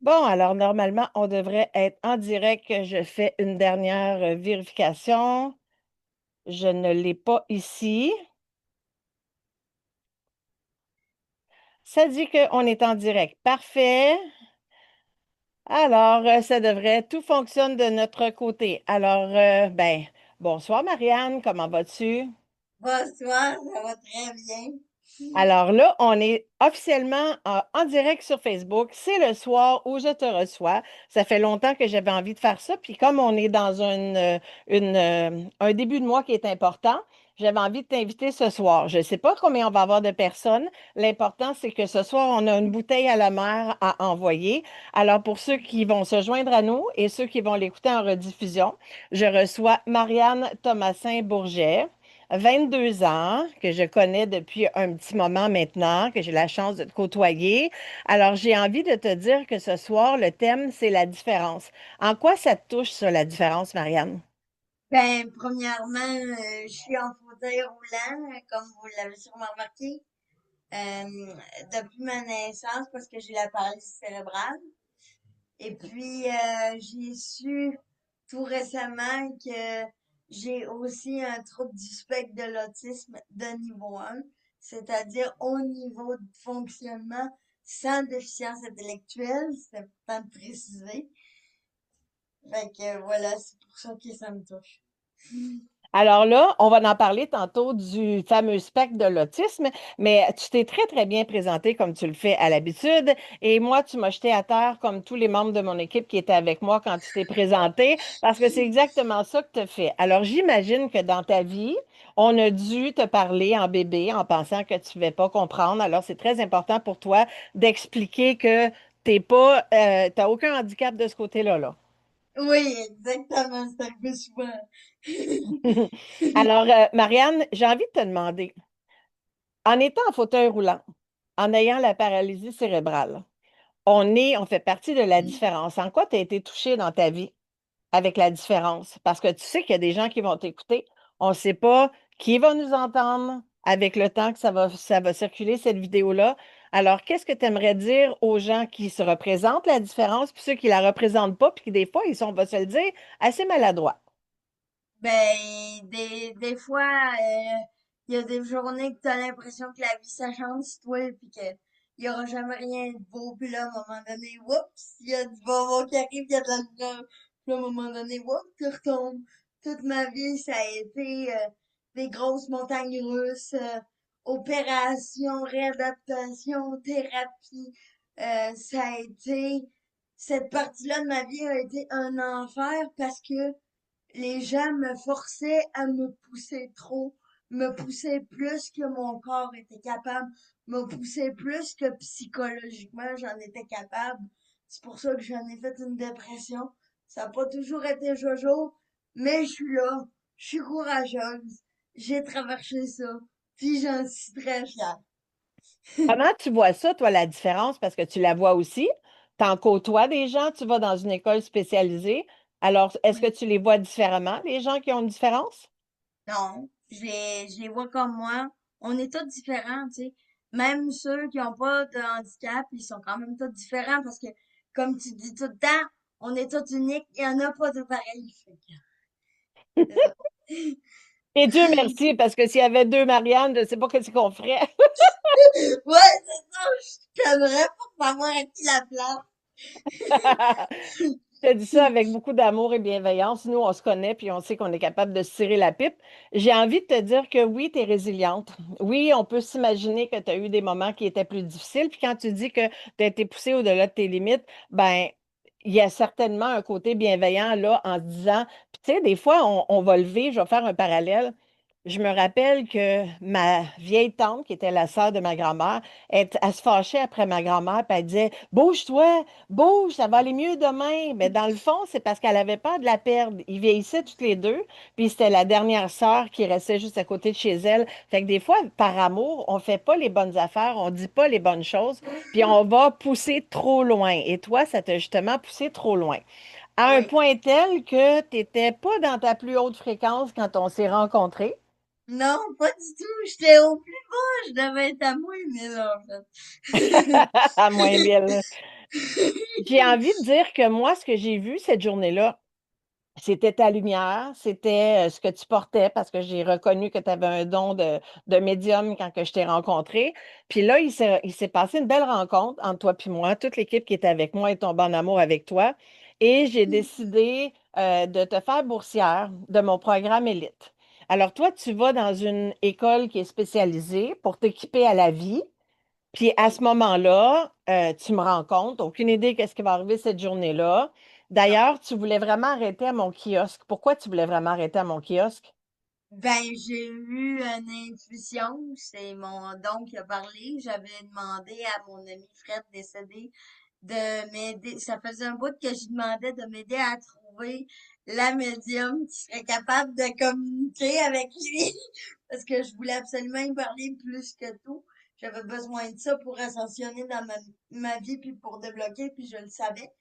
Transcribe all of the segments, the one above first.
Bon, alors normalement, on devrait être en direct. Je fais une dernière vérification. Je ne l'ai pas ici. Ça dit qu'on est en direct. Parfait. Alors, ça devrait, tout fonctionne de notre côté. Alors, bonsoir Marianne, comment vas-tu? Bonsoir, ça va très bien. Alors là, on est officiellement en direct sur Facebook. C'est le soir où je te reçois. Ça fait longtemps que j'avais envie de faire ça. Puis comme on est dans un début de mois qui est important, j'avais envie de t'inviter ce soir. Je ne sais pas combien on va avoir de personnes. L'important, c'est que ce soir, on a une bouteille à la mer à envoyer. Alors pour ceux qui vont se joindre à nous et ceux qui vont l'écouter en rediffusion, je reçois Marianne Thomasin-Bourget. 22 ans, que je connais depuis un petit moment maintenant, que j'ai la chance de te côtoyer. Alors, j'ai envie de te dire que ce soir, le thème, c'est la différence. En quoi ça te touche, ça, la différence, Marianne? Premièrement, je suis en fauteuil roulant, comme vous l'avez sûrement remarqué, depuis ma naissance parce que j'ai la paralysie cérébrale. Et puis, j'ai su tout récemment que j'ai aussi un trouble du spectre de l'autisme de niveau 1, c'est-à-dire au niveau de fonctionnement sans déficience intellectuelle, c'est important de préciser. Fait que voilà, c'est pour ça que ça me touche. Alors là, on va en parler tantôt du fameux spectre de l'autisme, mais tu t'es très, très bien présenté comme tu le fais à l'habitude. Et moi, tu m'as jeté à terre comme tous les membres de mon équipe qui étaient avec moi quand tu t'es présenté, parce que c'est exactement ça que tu as fait. Alors, j'imagine que dans ta vie, on a dû te parler en bébé en pensant que tu ne vais pas comprendre. Alors, c'est très important pour toi d'expliquer que t'as aucun handicap de ce côté-là, là. Oui, exactement, c'est arrivé souvent. Alors, Marianne, j'ai envie de te demander. En étant en fauteuil roulant, en ayant la paralysie cérébrale, on fait partie de la différence. En quoi tu as été touché dans ta vie avec la différence? Parce que tu sais qu'il y a des gens qui vont t'écouter. On ne sait pas qui va nous entendre avec le temps que ça va circuler, cette vidéo-là. Alors, qu'est-ce que tu aimerais dire aux gens qui se représentent la différence, puis ceux qui la représentent pas, puis qui des fois, ils sont, on va se le dire, assez maladroits? Des fois, il y a des journées que tu as l'impression que la vie s'acharne sur toi, puis que il y aura jamais rien de beau, puis là, à un moment donné, oups, il y a du bonbon qui arrive, il y a de la lumière, puis là, à un moment donné, oups, tu retombes. Toute ma vie, ça a été des grosses montagnes russes, opérations, réadaptation, thérapie. Ça a été, cette partie-là de ma vie a été un enfer parce que les gens me forçaient à me pousser trop, me pousser plus que mon corps était capable, me pousser plus que psychologiquement j'en étais capable. C'est pour ça que j'en ai fait une dépression. Ça n'a pas toujours été jojo, mais je suis là, je suis courageuse, j'ai traversé ça, puis j'en suis très fière. Comment tu vois ça, toi, la différence? Parce que tu la vois aussi. T'en côtoies des gens, tu vas dans une école spécialisée. Alors, est-ce que Oui. tu les vois différemment, les gens qui ont une différence? Non, je les vois comme moi. On est tous différents, tu sais. Même ceux qui n'ont pas de handicap, ils sont quand même tous différents parce que, comme tu dis tout le temps, on est tous uniques, il n'y en a pas de pareil. Fait que, c'est ça. Et Dieu merci, parce que s'il y avait deux Marianne, je ne sais pas ce qu'on ferait. Ouais, c'est ça, je t'aimerais pour savoir à qui la place. Je te dis ça avec beaucoup d'amour et bienveillance. Nous, on se connaît puis on sait qu'on est capable de se tirer la pipe. J'ai envie de te dire que oui, tu es résiliente. Oui, on peut s'imaginer que tu as eu des moments qui étaient plus difficiles. Puis quand tu dis que tu as été poussée au-delà de tes limites, ben, il y a certainement un côté bienveillant là en se disant, puis tu sais, des fois, on va lever, je vais faire un parallèle. Je me rappelle que ma vieille tante, qui était la sœur de ma grand-mère, elle se fâchait après ma grand-mère, puis elle disait, bouge-toi, bouge, ça va aller mieux demain. Mais dans le fond, c'est parce qu'elle avait peur de la perdre. Ils vieillissaient toutes les deux, puis c'était la dernière sœur qui restait juste à côté de chez elle. Fait que des fois, par amour, on fait pas les bonnes affaires, on dit pas les bonnes choses, puis on va pousser trop loin. Et toi, ça t'a justement poussé trop loin. À un Oui. point tel que tu n'étais pas dans ta plus haute fréquence quand on s'est rencontrés. Non, pas du tout. J'étais au plus bas. Je devais être à moins 1000 en fait. À moins 1000. J'ai envie de dire que moi, ce que j'ai vu cette journée-là, c'était ta lumière, c'était ce que tu portais parce que j'ai reconnu que tu avais un don de médium quand que je t'ai rencontré. Puis là, il s'est passé une belle rencontre entre toi et moi. Toute l'équipe qui était avec moi est tombée en amour avec toi. Et j'ai décidé de te faire boursière de mon programme Élite. Alors toi, tu vas dans une école qui est spécialisée pour t'équiper à la vie. Puis à ce moment-là, tu me rends compte, aucune idée qu'est-ce qui va arriver cette journée-là. Non. D'ailleurs, tu voulais vraiment arrêter à mon kiosque. Pourquoi tu voulais vraiment arrêter à mon kiosque? Ben, j'ai eu une intuition, c'est mon don qui a parlé. J'avais demandé à mon ami Fred décédé de m'aider. Ça faisait un bout que je demandais de m'aider à trouver la médium qui serait capable de communiquer avec lui. Parce que je voulais absolument y parler plus que tout. J'avais besoin de ça pour ascensionner dans ma vie puis pour débloquer, puis je le savais.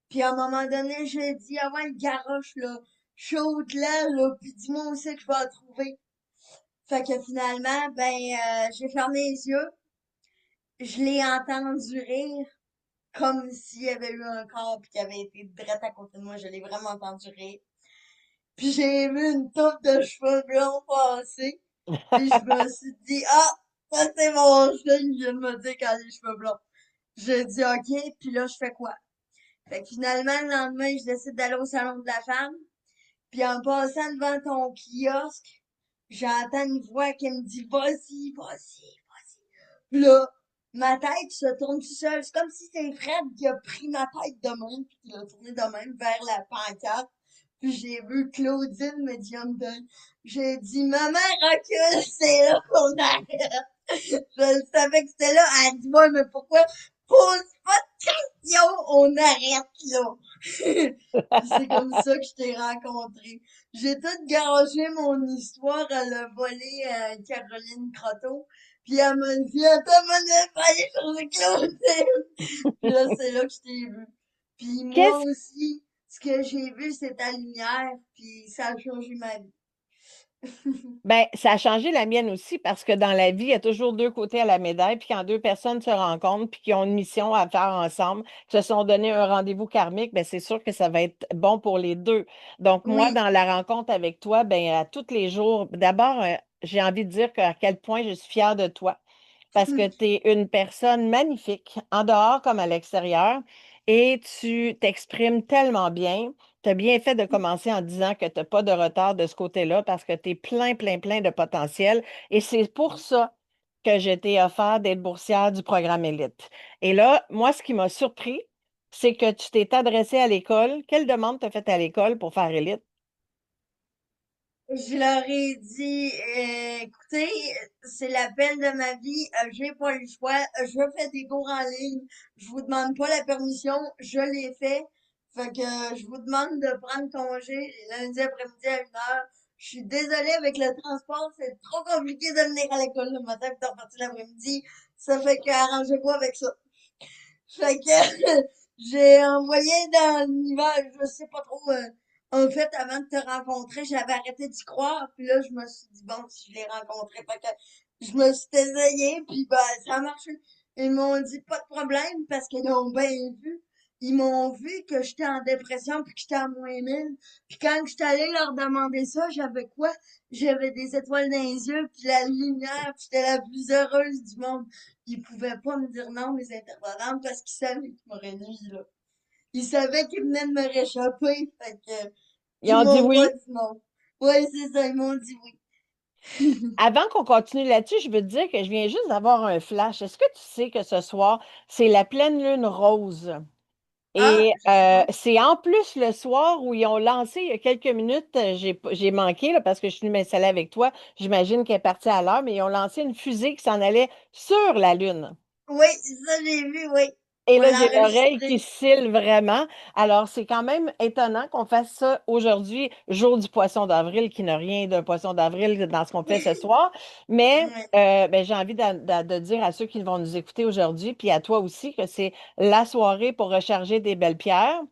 Puis à un moment donné, j'ai dit, ah ouais, le garoche, là, chaude là, puis dis-moi où c'est que je vais la trouver. Fait que finalement, ben, j'ai fermé les yeux, je l'ai entendu rire comme s'il y avait eu un corps puis qu'il avait été direct à côté de moi. Je l'ai vraiment entendu rire. Puis j'ai vu une touffe de cheveux blonds passer. Puis je me suis dit, ah, ça c'est mon chien qui vient de me dire qu'elle a les cheveux blonds. J'ai dit, ok, puis là, je fais quoi? Fait que finalement, le lendemain, je décide d'aller au salon de la femme. Puis en passant devant ton kiosque, j'entends une voix qui me dit, vas-y, vas-y, vas-y. Puis là, ma tête se tourne tout seul. C'est comme si c'est Fred qui a pris ma tête de même, puis qui l'a tournée de même vers la pancarte. Puis j'ai vu Claudine, médium deuil. J'ai dit, maman, recule, c'est là qu'on arrête. Je le savais que c'était là. Elle dit, ouais, mais pourquoi? Pose pas de questions, on arrête là. Puis c'est comme ça que je t'ai rencontré. J'ai tout gagé mon histoire à le voler à Caroline Croteau. Puis elle m'a dit, attends, mon pas aller chercher Claudine. Puis là, c'est là que je t'ai vu. Puis moi Qu'est-ce aussi, ce que j'ai vu, c'est ta lumière. Puis ça a changé ma vie. Ben, ça a changé la mienne aussi parce que dans la vie, il y a toujours deux côtés à la médaille. Puis quand deux personnes se rencontrent puis qui ont une mission à faire ensemble, qui se sont donné un rendez-vous karmique, ben, c'est sûr que ça va être bon pour les deux. Donc, moi, Oui. dans la rencontre avec toi, ben, à tous les jours, d'abord, j'ai envie de dire à quel point je suis fière de toi parce que tu es une personne magnifique, en dehors comme à l'extérieur, et tu t'exprimes tellement bien. Tu as bien fait de commencer en disant que tu n'as pas de retard de ce côté-là parce que tu es plein, plein, plein de potentiel. Et c'est pour ça que je t'ai offert d'être boursière du programme Élite. Et là, moi, ce qui m'a surpris, c'est que tu t'es adressé à l'école. Quelle demande t'as faite à l'école pour faire Élite? Je leur ai dit, écoutez, c'est l'appel de ma vie, j'ai pas le choix, je fais des cours en ligne, je vous demande pas la permission, je l'ai fait, fait que je vous demande de prendre congé lundi après-midi à 1 heure. Je suis désolée avec le transport, c'est trop compliqué de venir à l'école le matin puis de repartir l'après-midi, ça fait que arrangez-vous avec ça. Fait que j'ai envoyé dans l'univers, je sais pas trop. En fait, avant de te rencontrer, j'avais arrêté d'y croire. Puis là, je me suis dit, bon, si je l'ai rencontré, fait que je me suis essayée, puis ben, ça a marché. Ils m'ont dit, pas de problème, parce qu'ils ont bien vu. Ils m'ont vu que j'étais en dépression, puis que j'étais à -1000. Puis quand j'étais allée leur demander ça, j'avais quoi? J'avais des étoiles dans les yeux, puis la lumière, puis j'étais la plus heureuse du monde. Ils pouvaient pas me dire non, mes intervenants, parce qu'ils savaient qu'ils m'auraient nuit, là. Ils savaient qu'ils venaient de me réchapper, fait que, Ils ils ont dit m'ont pas oui. dit non. Ouais, c'est ça, ils m'ont dit oui. Avant qu'on continue là-dessus, je veux te dire que je viens juste d'avoir un flash. Est-ce que tu sais que ce soir, c'est la pleine lune rose? Ah, Et je sais pas. c'est en plus le soir où ils ont lancé il y a quelques minutes, j'ai manqué là, parce que je suis venue m'installer avec toi. J'imagine qu'elle est partie à l'heure, mais ils ont lancé une fusée qui s'en allait sur la Lune. Oui, ça, j'ai vu, oui. Et On là, l'a j'ai l'oreille qui enregistré. scille vraiment. Alors, c'est quand même étonnant qu'on fasse ça aujourd'hui, jour du poisson d'avril, qui n'a rien d'un poisson d'avril dans ce qu'on fait ce soir. Mais Ouais. ben, j'ai envie de dire à ceux qui vont nous écouter aujourd'hui, puis à toi aussi, que c'est la soirée pour recharger des belles pierres.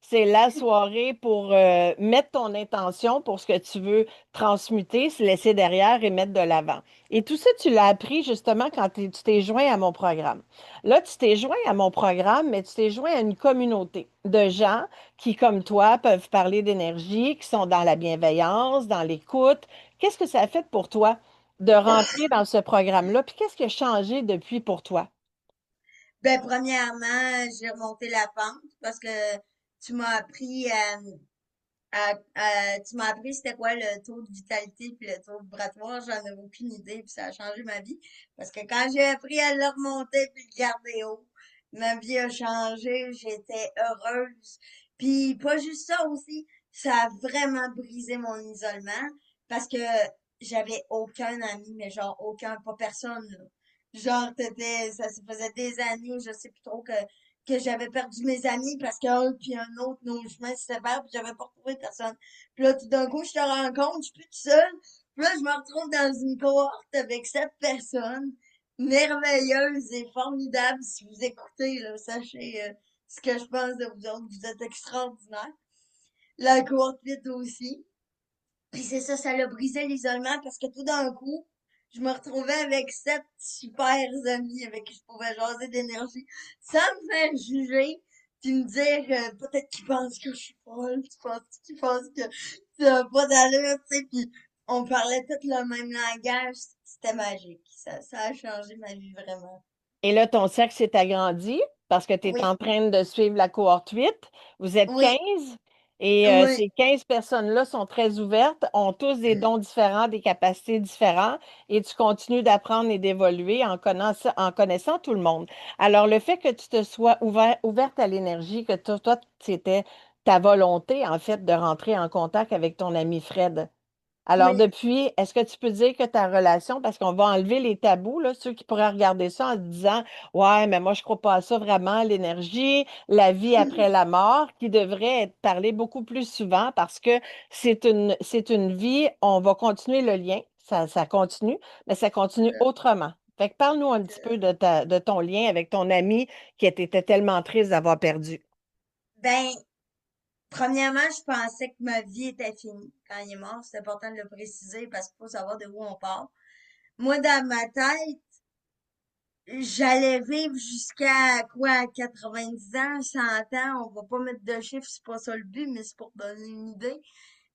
c'est la soirée pour mettre ton intention pour ce que tu veux transmuter, se laisser derrière et mettre de l'avant. Et tout ça, tu l'as appris justement quand tu t'es joint à mon programme. Là, tu t'es joint à mon programme, mais tu t'es joint à une communauté de gens qui, comme toi, peuvent parler d'énergie, qui sont dans la bienveillance, dans l'écoute. Qu'est-ce que ça a fait pour toi de rentrer dans ce programme-là? Puis qu'est-ce qui a changé depuis pour toi? Ben, premièrement, j'ai remonté la pente parce que tu m'as appris tu m'as appris c'était quoi le taux de vitalité puis le taux vibratoire. J'en avais aucune idée puis ça a changé ma vie. Parce que quand j'ai appris à le remonter puis le garder haut, ma vie a changé. J'étais heureuse. Puis pas juste ça aussi, ça a vraiment brisé mon isolement parce que j'avais aucun ami, mais genre aucun, pas personne, là. Genre, ça se faisait des années, je sais plus trop que j'avais perdu mes amis parce qu'un puis un autre, nos chemins se séparent, puis j'avais pas retrouvé personne. Puis là, tout d'un coup, je te rends compte, je suis plus toute seule. Puis là, je me retrouve dans une cohorte avec 7 personnes merveilleuses et formidables. Si vous écoutez, là, sachez ce que je pense de vous autres. Vous êtes extraordinaires. La cohorte 8 aussi. Puis c'est ça, ça l'a brisé l'isolement parce que tout d'un coup, je me retrouvais avec 7 super amis avec qui je pouvais jaser d'énergie sans me faire juger, puis me dire peut-être qu'ils pensent que je suis folle, qu'ils pensent que ça n'a pas d'allure, tu sais, puis on parlait tout le même langage, c'était magique. Ça a changé ma vie vraiment. Et là, ton cercle s'est agrandi parce que tu es Oui, en train de suivre la cohorte 8. Vous êtes oui, 15 et oui. ces 15 personnes-là sont très ouvertes, ont tous des dons différents, des capacités différentes et tu continues d'apprendre et d'évoluer en connaissant tout le monde. Alors, le fait que tu te sois ouverte à l'énergie, que toi, c'était ta volonté, en fait, de rentrer en contact avec ton ami Fred. Alors, Oui. depuis, est-ce que tu peux dire que ta relation, parce qu'on va enlever les tabous, là, ceux qui pourraient regarder ça en se disant, ouais, mais moi, je crois pas à ça vraiment, l'énergie, la vie après la mort, qui devrait être parlé beaucoup plus souvent parce que c'est une vie, on va continuer le lien, ça continue, mais ça continue autrement. Fait que parle-nous un petit peu de ton lien avec ton ami qui était tellement triste d'avoir perdu. Ben, premièrement, je pensais que ma vie était finie quand il est mort. C'est important de le préciser parce qu'il faut savoir de où on part. Moi, dans ma tête, j'allais vivre jusqu'à quoi, 90 ans, 100 ans. On va pas mettre de chiffres, c'est pas ça le but, mais c'est pour donner une idée.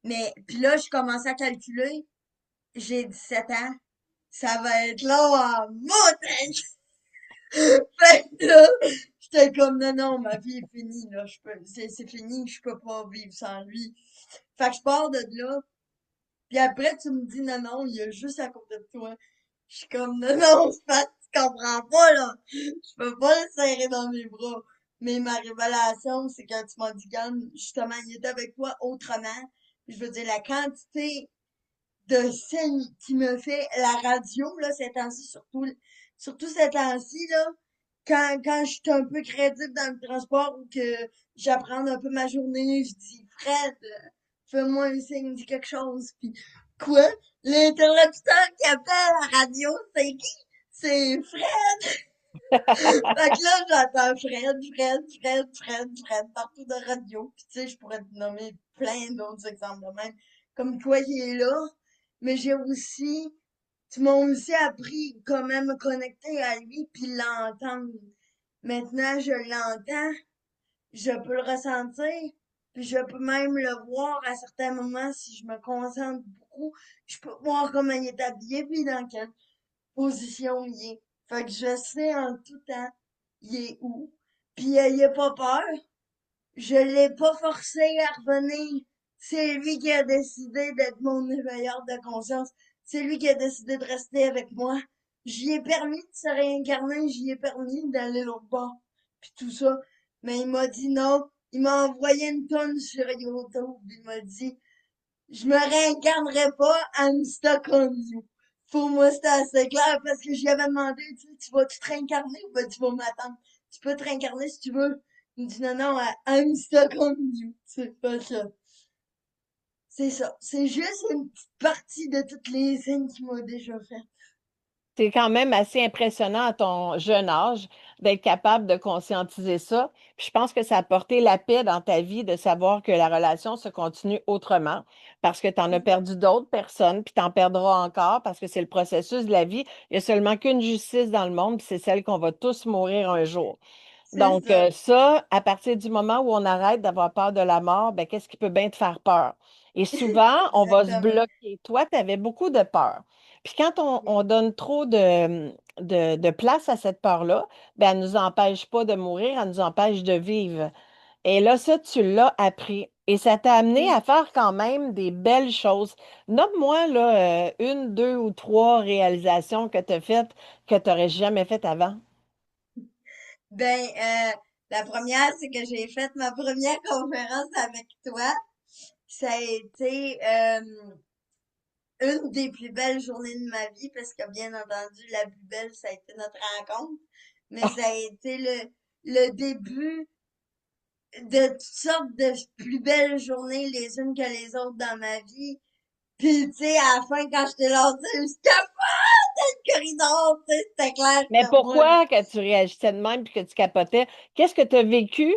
Mais puis là, je commençais à calculer. J'ai 17 ans. Ça va être long en montagne. Fait que là, j'étais comme non, non, ma vie est finie, là. C'est fini, je peux pas vivre sans lui. Fait que je pars de là. Puis après, tu me dis non, non, il y a juste à côté de toi. Je suis comme non, non, c'est pas, tu comprends pas, là. Je peux pas le serrer dans mes bras. Mais ma révélation, c'est quand tu m'as dit, Gane, justement, il est avec toi autrement. Je veux dire, la quantité de signes qui me fait la radio, là, ces temps-ci, surtout ces temps-ci, là, quand je suis un peu créative dans le transport ou que j'apprends un peu ma journée, je dis, Fred, fais-moi un signe, dis quelque chose. Puis, quoi? L'interlocuteur qui appelle la radio, c'est qui? C'est Fred. Fait que là, j'entends Fred partout de radio. Puis tu sais, je pourrais te nommer plein d'autres exemples de même. Comme quoi, il est là. Mais tu m'as aussi appris comment me connecter à lui puis l'entendre. Maintenant, je l'entends, je peux le ressentir, puis je peux même le voir à certains moments si je me concentre beaucoup. Je peux voir comment il est habillé puis dans quelle position il est. Fait que je sais en tout temps il est où. Puis il a pas peur. Je l'ai pas forcé à revenir. C'est lui qui a décidé d'être mon éveilleur de conscience. C'est lui qui a décidé de rester avec moi. J'y ai permis de se réincarner, j'y ai permis d'aller l'autre bord. Puis tout ça. Mais il m'a dit non. Il m'a envoyé une tonne sur YouTube. Il m'a dit je me réincarnerai pas, I'm stuck on you. Pour moi, c'était assez clair parce que j'y avais demandé, tu vas-tu te réincarner ou ben tu vas m'attendre? Tu peux te réincarner si tu veux. Il me dit non, non, I'm stuck on you. C'est pas ça. C'est ça. C'est juste une petite partie de toutes les scènes qu'il m'a déjà faites. C'est quand même assez impressionnant à ton jeune âge d'être capable de conscientiser ça. Puis je pense que ça a apporté la paix dans ta vie de savoir que la relation se continue autrement parce que tu en as perdu d'autres personnes, puis tu en perdras encore parce que c'est le processus de la vie. Il n'y a seulement qu'une justice dans le monde, puis c'est celle qu'on va tous mourir un jour. C'est Donc, ça. ça, à partir du moment où on arrête d'avoir peur de la mort, ben, qu'est-ce qui peut bien te faire peur? Et souvent, on va se Exactement. bloquer. Toi, tu avais beaucoup de peur. Puis quand on Oui. donne trop de place à cette peur-là, ben, elle ne nous empêche pas de mourir, elle nous empêche de vivre. Et là, ça, tu l'as appris. Et ça t'a amené à Oui. faire quand même des belles choses. Nomme-moi là, une, deux ou trois réalisations que tu as faites que tu n'aurais jamais faites avant. Ben, la première, c'est que j'ai fait ma première conférence avec toi. Ça a été une des plus belles journées de ma vie parce que bien entendu, la plus belle, ça a été notre rencontre. Mais ça a été le début de toutes sortes de plus belles journées les unes que les autres dans ma vie. Puis, tu sais, à la fin, quand j'étais lancée, j'étais dans le corridor, tu sais, c'était clair Mais que moi, pourquoi que tu réagissais de même et que tu capotais? Qu'est-ce que tu as vécu?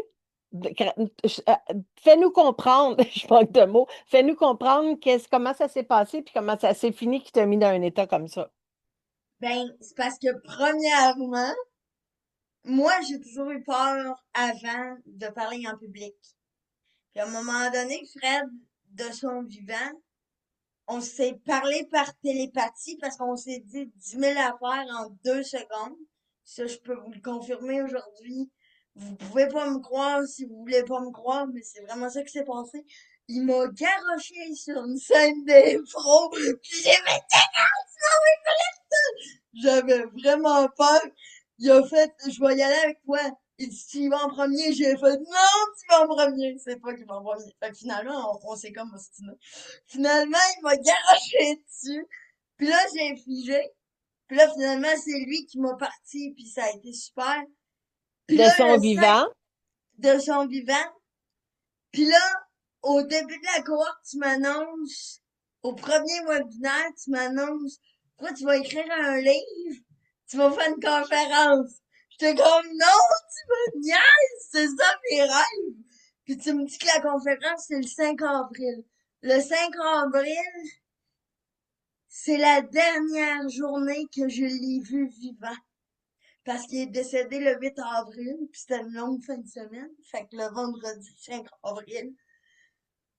Fais-nous comprendre, je manque de mots, fais-nous comprendre comment ça s'est passé puis comment ça s'est fini qui t'a mis dans un état comme ça. ben, c'est parce que premièrement, moi, j'ai toujours eu peur avant de parler en public. Puis à un moment donné, Fred, de son vivant, on s'est parlé par télépathie parce qu'on s'est dit 10 000 affaires en 2 secondes. Ça, je peux vous le confirmer aujourd'hui. Vous pouvez pas me croire si vous voulez pas me croire, mais c'est vraiment ça qui s'est passé. Il m'a garoché sur une scène d'impro, puis j'ai fait j'avais vraiment peur. Il a fait, je vais y aller avec toi. Il dit, tu y vas en premier. J'ai fait, non, tu vas en premier. C'est pas qu'il va en premier. Fait que finalement, on s'est comme ostiné. Finalement, il m'a garoché dessus. Puis là, j'ai figé. Puis là, finalement, c'est lui qui m'a parti. Puis ça a été super. Puis De là, son le 5 vivant, de son vivant. Puis là, au début de la cohorte, tu m'annonces, au premier webinaire, tu m'annonces, toi, tu vas écrire un livre, tu vas faire une conférence. J'étais comme, non, tu me niaises, c'est ça mes rêves. Puis tu me dis que la conférence, c'est le 5 avril. Le 5 avril, c'est la dernière journée que je l'ai vu vivant. Parce qu'il est décédé le 8 avril, puis c'était une longue fin de semaine. Fait que le vendredi 5 avril,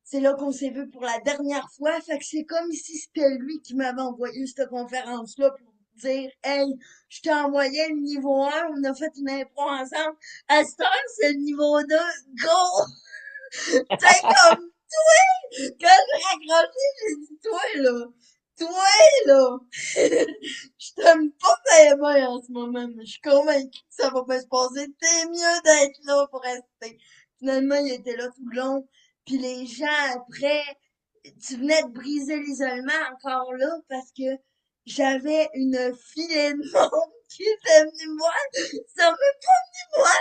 c'est là qu'on s'est vu pour la dernière fois. Fait que c'est comme si c'était lui qui m'avait envoyé cette conférence-là pour dire, hey, je t'ai envoyé le niveau 1, on a fait une impro ensemble. À cette heure, c'est le niveau 2. Go! C'est comme, quand j'ai raccroché, j'ai dit, toi, là, toi, là, je t'aime pas bien en ce moment, mais je suis convaincue que ça va bien se passer. T'es mieux d'être là pour rester. Finalement, il était là tout le long. Puis les gens, après, tu venais de briser l'isolement encore là parce que j'avais une filée de monde qui était venue me voir. Ça me voir.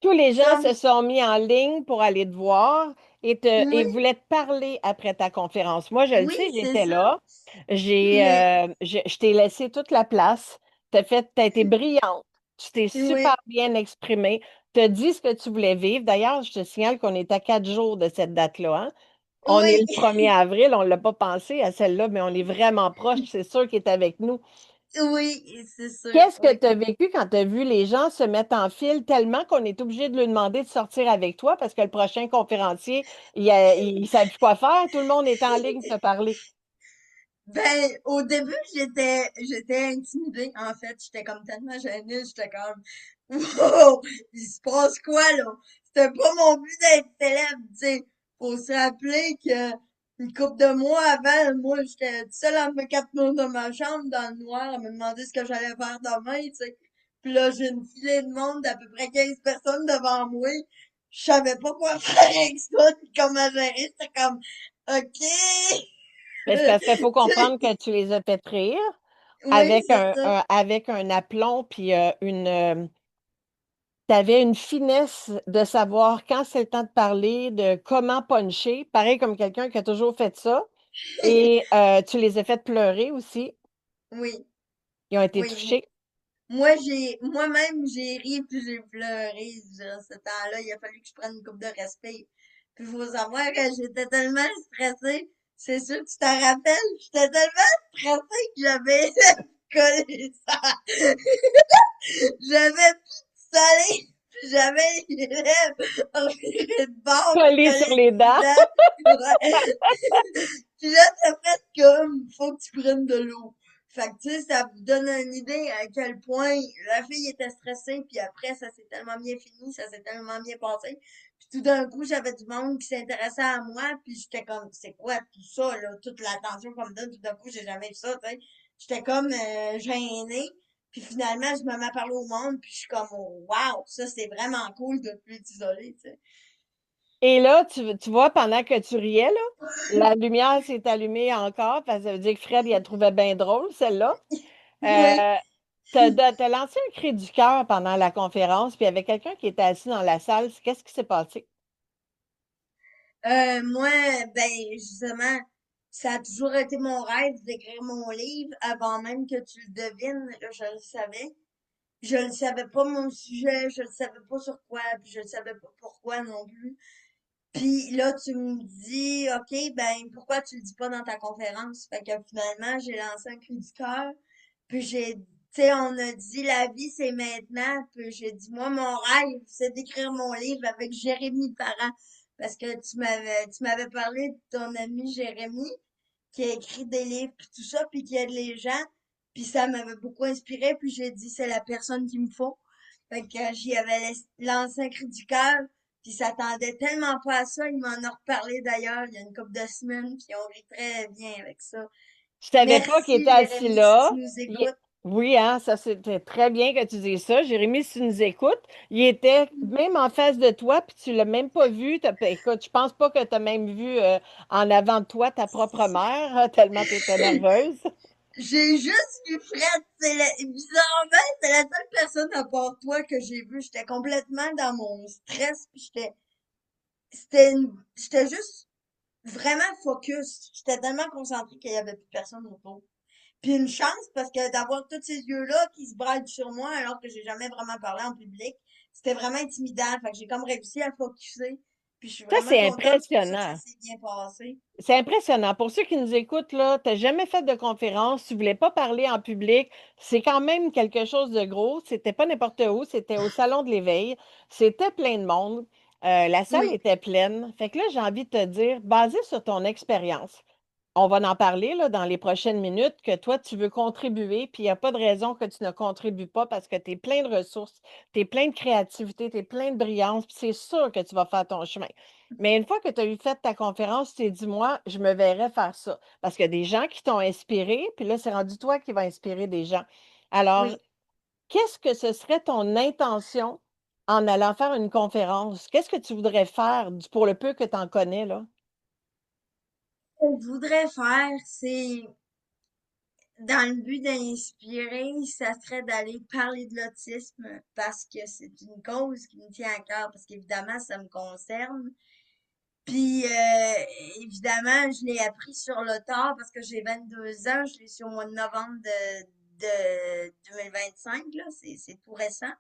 tous les gens Ça se me... sont mis en ligne pour aller te voir et Oui, voulaient te parler après ta conférence. Moi, je le oui, sais, c'est j'étais ça. là. Mais, Je t'ai laissé toute la place. T'as été brillante. Tu t'es super oui, bien exprimée. Tu as dit ce que tu voulais vivre. D'ailleurs, je te signale qu'on est à 4 jours de cette date-là, hein. On est oui, le 1er avril, on ne l'a pas pensé à celle-là, mais on est vraiment proche. C'est sûr qu'il est avec nous. oui, c'est sûr, Qu'est-ce que oui. tu as vécu quand tu as vu les gens se mettre en file tellement qu'on est obligé de lui demander de sortir avec toi parce que le prochain conférencier, il savait plus quoi faire. Tout le monde est en ligne pour te parler. Ben, au début, j'étais intimidée, en fait. J'étais comme tellement gênée, j'étais comme, wow, il se passe quoi, là? C'était pas mon but d'être célèbre, tu sais. Faut se rappeler que une couple de mois avant, moi, j'étais toute seule à me quatre murs dans ma chambre, dans le noir, à me demander ce que j'allais faire demain, tu sais. Puis là, j'ai une filée de monde d'à peu près 15 personnes devant moi. Je savais pas quoi faire avec ça, ni comment gérer. C'était comme, OK. Mais c'est parce qu'il faut comprendre que tu les as fait rire Oui, c'est ça. avec un aplomb puis tu avais une finesse de savoir quand c'est le temps de parler, de comment puncher, pareil comme quelqu'un qui a toujours fait ça. Et tu les as fait pleurer aussi. Oui. Ils ont été Oui, touchés. moi-même, j'ai ri puis j'ai pleuré durant ce temps-là. Il a fallu que je prenne une coupe de respect. Puis il faut savoir que j'étais tellement stressée. C'est sûr que tu t'en rappelles. J'étais tellement stressée que j'avais collé ça. J'avais plus de salé. Puis j'avais les lèvres revirées de bord puis Collés sur collées les dents. dedans. Ouais. Puis là, ça fait comme, faut que tu prennes de l'eau. Fait que, tu sais, ça vous donne une idée à quel point la fille était stressée, puis après, ça s'est tellement bien fini, ça s'est tellement bien passé. Puis tout d'un coup, j'avais du monde qui s'intéressait à moi, puis j'étais comme, c'est quoi tout ça, là, toute l'attention qu'on me donne, tout d'un coup, j'ai jamais vu ça, tu sais. J'étais comme gênée, puis finalement, je me mets à parler au monde, puis je suis comme, oh, wow, ça, c'est vraiment cool de plus t'isoler, tu sais. Et là, tu vois, pendant que tu riais, là, la lumière s'est allumée encore, parce que ça veut dire que Fred, il a trouvé bien drôle, celle-là. Oui. Euh, t'as lancé un cri du cœur pendant la conférence, puis il y avait quelqu'un qui était assis dans la salle. Qu'est-ce qui s'est passé? Moi, ben, justement, ça a toujours été mon rêve d'écrire mon livre avant même que tu le devines, là, je le savais. Je le savais pas mon sujet, je le savais pas sur quoi, puis je le savais pas pourquoi non plus. Puis là, tu me dis, OK, ben, pourquoi tu le dis pas dans ta conférence? Fait que finalement, j'ai lancé un cri du cœur, puis tu sais, on a dit la vie, c'est maintenant, puis j'ai dit, moi, mon rêve, c'est d'écrire mon livre avec Jérémy Parent, parce que tu m'avais parlé de ton ami Jérémy, qui a écrit des livres, puis tout ça, puis qui aide les gens, puis ça m'avait beaucoup inspiré, puis j'ai dit, c'est la personne qu'il me faut. Fait que j'y avais lancé un cri du cœur, puis il s'attendait tellement pas à ça. Il m'en a reparlé d'ailleurs il y a une couple de semaines, puis on rit très bien avec ça. Je savais pas qu'il était Merci, assis Jérémy, si tu là. nous Il écoutes. Oui, hein, ça c'était très bien que tu dises ça. Jérémy, si tu nous écoutes, il était même en face de toi, puis tu l'as même pas vu. Écoute, je pense pas que tu as même vu en avant de toi ta propre mère, tellement tu étais nerveuse. J'ai juste vu Fred. Bizarrement, c'est la seule personne à part toi que j'ai vu. J'étais complètement dans mon stress, puis j'étais juste vraiment focus. J'étais tellement concentrée qu'il y avait plus personne autour. Puis une chance parce que d'avoir tous ces yeux-là qui se braillent sur moi alors que j'ai jamais vraiment parlé en public, c'était vraiment intimidant. Fait que j'ai comme réussi à focuser. Puis je suis Ça, vraiment c'est contente. C'est pour ça que ça impressionnant. s'est bien passé. C'est impressionnant. Pour ceux qui nous écoutent, là, tu n'as jamais fait de conférence, tu ne voulais pas parler en public. C'est quand même quelque chose de gros. C'était pas n'importe où, c'était au Salon de l'Éveil. C'était plein de monde. La salle Oui, était pleine. Fait que là, j'ai envie de te dire, basé sur ton expérience, on va en parler là, dans les prochaines minutes, que toi, tu veux contribuer, puis il n'y a pas de raison que tu ne contribues pas parce que tu es plein de ressources, tu es plein de créativité, tu es plein de brillance, puis c'est sûr que tu vas faire ton chemin. Mais une fois que tu as eu fait ta conférence, tu t'es dit, moi, je me verrais faire ça. Parce qu'il y a des gens qui t'ont inspiré, puis là, c'est rendu toi qui vas inspirer des gens. Alors, oui. qu'est-ce que ce serait ton intention en allant faire une conférence? Qu'est-ce que tu voudrais faire pour le peu que tu en connais, là? Ce que je voudrais faire, c'est dans le but d'inspirer, ça serait d'aller parler de l'autisme parce que c'est une cause qui me tient à cœur, parce qu'évidemment, ça me concerne. Puis, évidemment, je l'ai appris sur le tard parce que j'ai 22 ans. Je l'ai su au mois de novembre de 2025, là. C'est tout récent.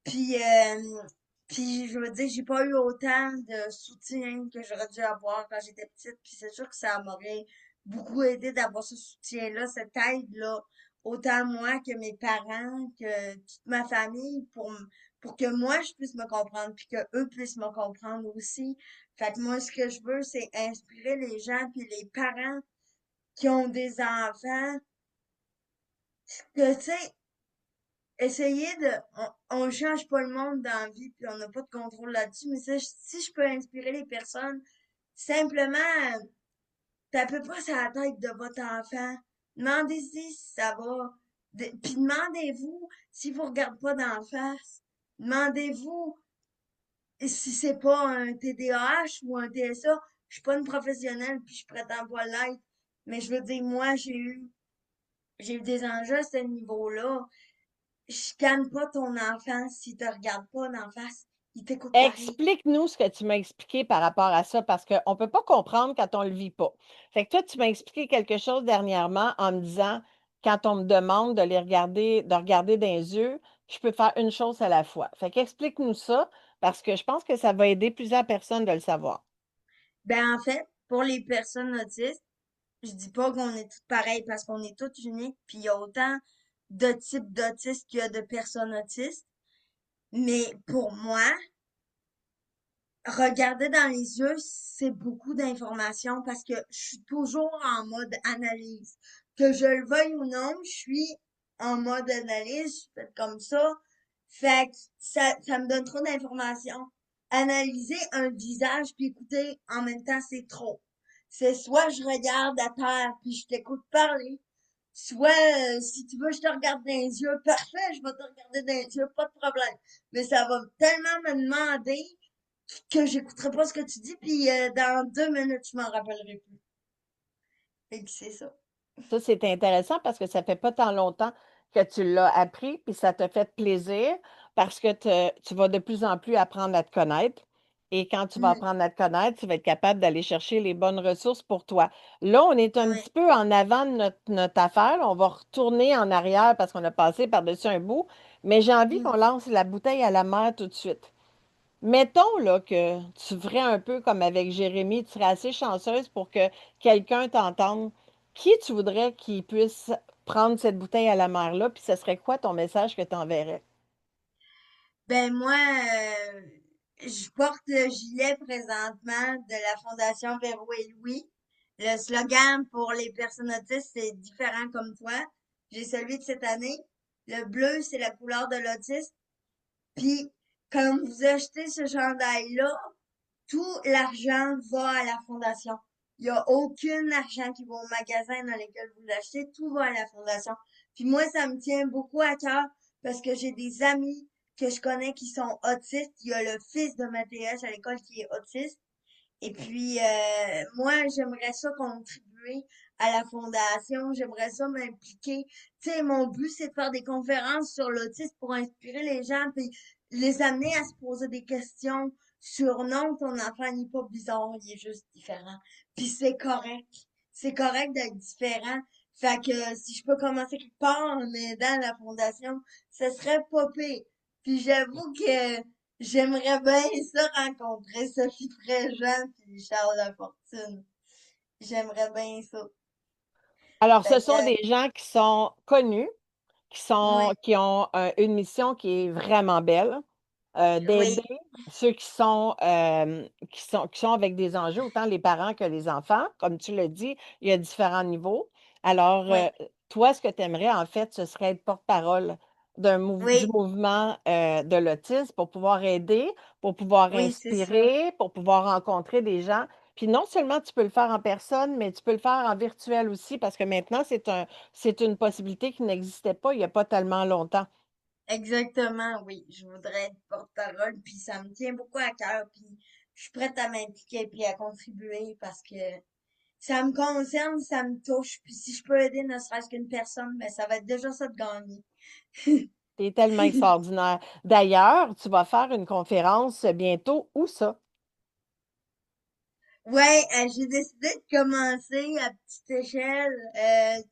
Puis, je veux dire, j'ai pas eu autant de soutien que j'aurais dû avoir quand j'étais petite. Puis c'est sûr que ça m'aurait beaucoup aidé d'avoir ce soutien-là, cette aide-là. Autant moi que mes parents, que toute ma famille, pour que moi, je puisse me comprendre, puis que eux puissent me comprendre aussi. Fait que moi, ce que je veux, c'est inspirer les gens, puis les parents qui ont des enfants, que, tu sais, essayer on change pas le monde dans la vie, puis on n'a pas de contrôle là-dessus, mais si je peux inspirer les personnes, simplement, tapez pas sur la tête de votre enfant. Demandez-y si ça va. Puis demandez-vous si vous regardez pas d'en face. Demandez-vous si c'est pas un TDAH ou un TSA. Je suis pas une professionnelle, puis je prétends pas l'être. Mais je veux dire, moi, j'ai eu des enjeux à ce niveau-là. Chicane pas ton enfant s'il te regarde pas d'en face. Il t'écoute pareil. Explique-nous ce que tu m'as expliqué par rapport à ça, parce qu'on ne peut pas comprendre quand on ne le vit pas. Fait que toi, tu m'as expliqué quelque chose dernièrement en me disant, quand on me demande de les regarder, de regarder dans les yeux, je peux faire une chose à la fois. Fait qu'explique-nous ça, parce que je pense que ça va aider plusieurs personnes de le savoir. Ben, en fait, pour les personnes autistes, je dis pas qu'on est toutes pareilles parce qu'on est toutes uniques, puis il y a autant de types d'autistes qu'il y a de personnes autistes. Mais pour moi, regarder dans les yeux, c'est beaucoup d'informations parce que je suis toujours en mode analyse. Que je le veuille ou non, je suis en mode analyse, je suis faite comme ça. Fait que ça me donne trop d'informations. Analyser un visage puis écouter en même temps, c'est trop. C'est soit je regarde à terre puis je t'écoute parler, soit si tu veux, je te regarde dans les yeux, parfait, je vais te regarder dans les yeux, pas de problème. Mais ça va tellement me demander que j'écouterai pas ce que tu dis, puis dans 2 minutes, je m'en rappellerai plus. Fait que c'est ça. Ça, c'est intéressant parce que ça fait pas tant longtemps que tu l'as appris, puis ça te fait plaisir parce que tu vas de plus en plus apprendre à te connaître. Et quand tu vas Mm, apprendre à te connaître, tu vas être capable d'aller chercher les bonnes ressources pour toi. Là, on est un ouais. petit peu en avant de notre affaire. On va retourner en arrière parce qu'on a passé par-dessus un bout, mais j'ai envie Mm. qu'on lance la bouteille à la mer tout de suite. Mettons là, que tu ferais un peu comme avec Jérémy, tu serais assez chanceuse pour que quelqu'un t'entende. Qui tu voudrais qu'il puisse prendre cette bouteille à la mer-là, puis ce serait quoi ton message que tu enverrais? Ben moi, je porte le gilet présentement de la Fondation Véro et Louis. Le slogan pour les personnes autistes, c'est différent comme toi. J'ai celui de cette année. Le bleu, c'est la couleur de l'autiste. Puis, quand vous achetez ce chandail-là, tout l'argent va à la fondation. Il n'y a aucun argent qui va au magasin dans lequel vous l'achetez, tout va à la fondation. Puis moi, ça me tient beaucoup à cœur parce que j'ai des amis que je connais qui sont autistes. Il y a le fils de Mathias à l'école qui est autiste. Et puis, moi, j'aimerais ça contribuer à la fondation. J'aimerais ça m'impliquer. Tu sais, mon but, c'est de faire des conférences sur l'autisme pour inspirer les gens, puis les amener à se poser des questions sur non, ton enfant n'est pas bizarre, il est juste différent. Puis c'est correct. C'est correct d'être différent. Fait que si je peux commencer quelque part en aidant la fondation, ce serait pas pire. Puis j'avoue que j'aimerais bien ça rencontrer Sophie Préjean puis Charles Lafortune. J'aimerais bien ça. Alors, ce Fait sont que, des gens qui sont connus, oui, qui ont une mission qui est vraiment belle. D'aider oui, ceux qui sont avec des enjeux, autant les parents que les enfants. Comme tu l'as dit, il y a différents niveaux. Alors, oui, toi, ce que tu aimerais, en fait, ce serait être porte-parole du oui, mouvement de l'autisme pour pouvoir aider, pour pouvoir oui, c'est ça. inspirer, pour pouvoir rencontrer des gens. Puis non seulement tu peux le faire en personne, mais tu peux le faire en virtuel aussi, parce que maintenant, c'est une possibilité qui n'existait pas il n'y a pas tellement longtemps. Exactement, oui. Je voudrais être porte-parole, puis ça me tient beaucoup à cœur, puis je suis prête à m'impliquer puis à contribuer parce que ça me concerne, ça me touche, puis si je peux aider ne serait-ce qu'une personne, ben ça va être déjà ça de gagner. C'est tellement extraordinaire. D'ailleurs, tu vas faire une conférence bientôt. Où ça? Ouais, j'ai décidé de commencer à petite échelle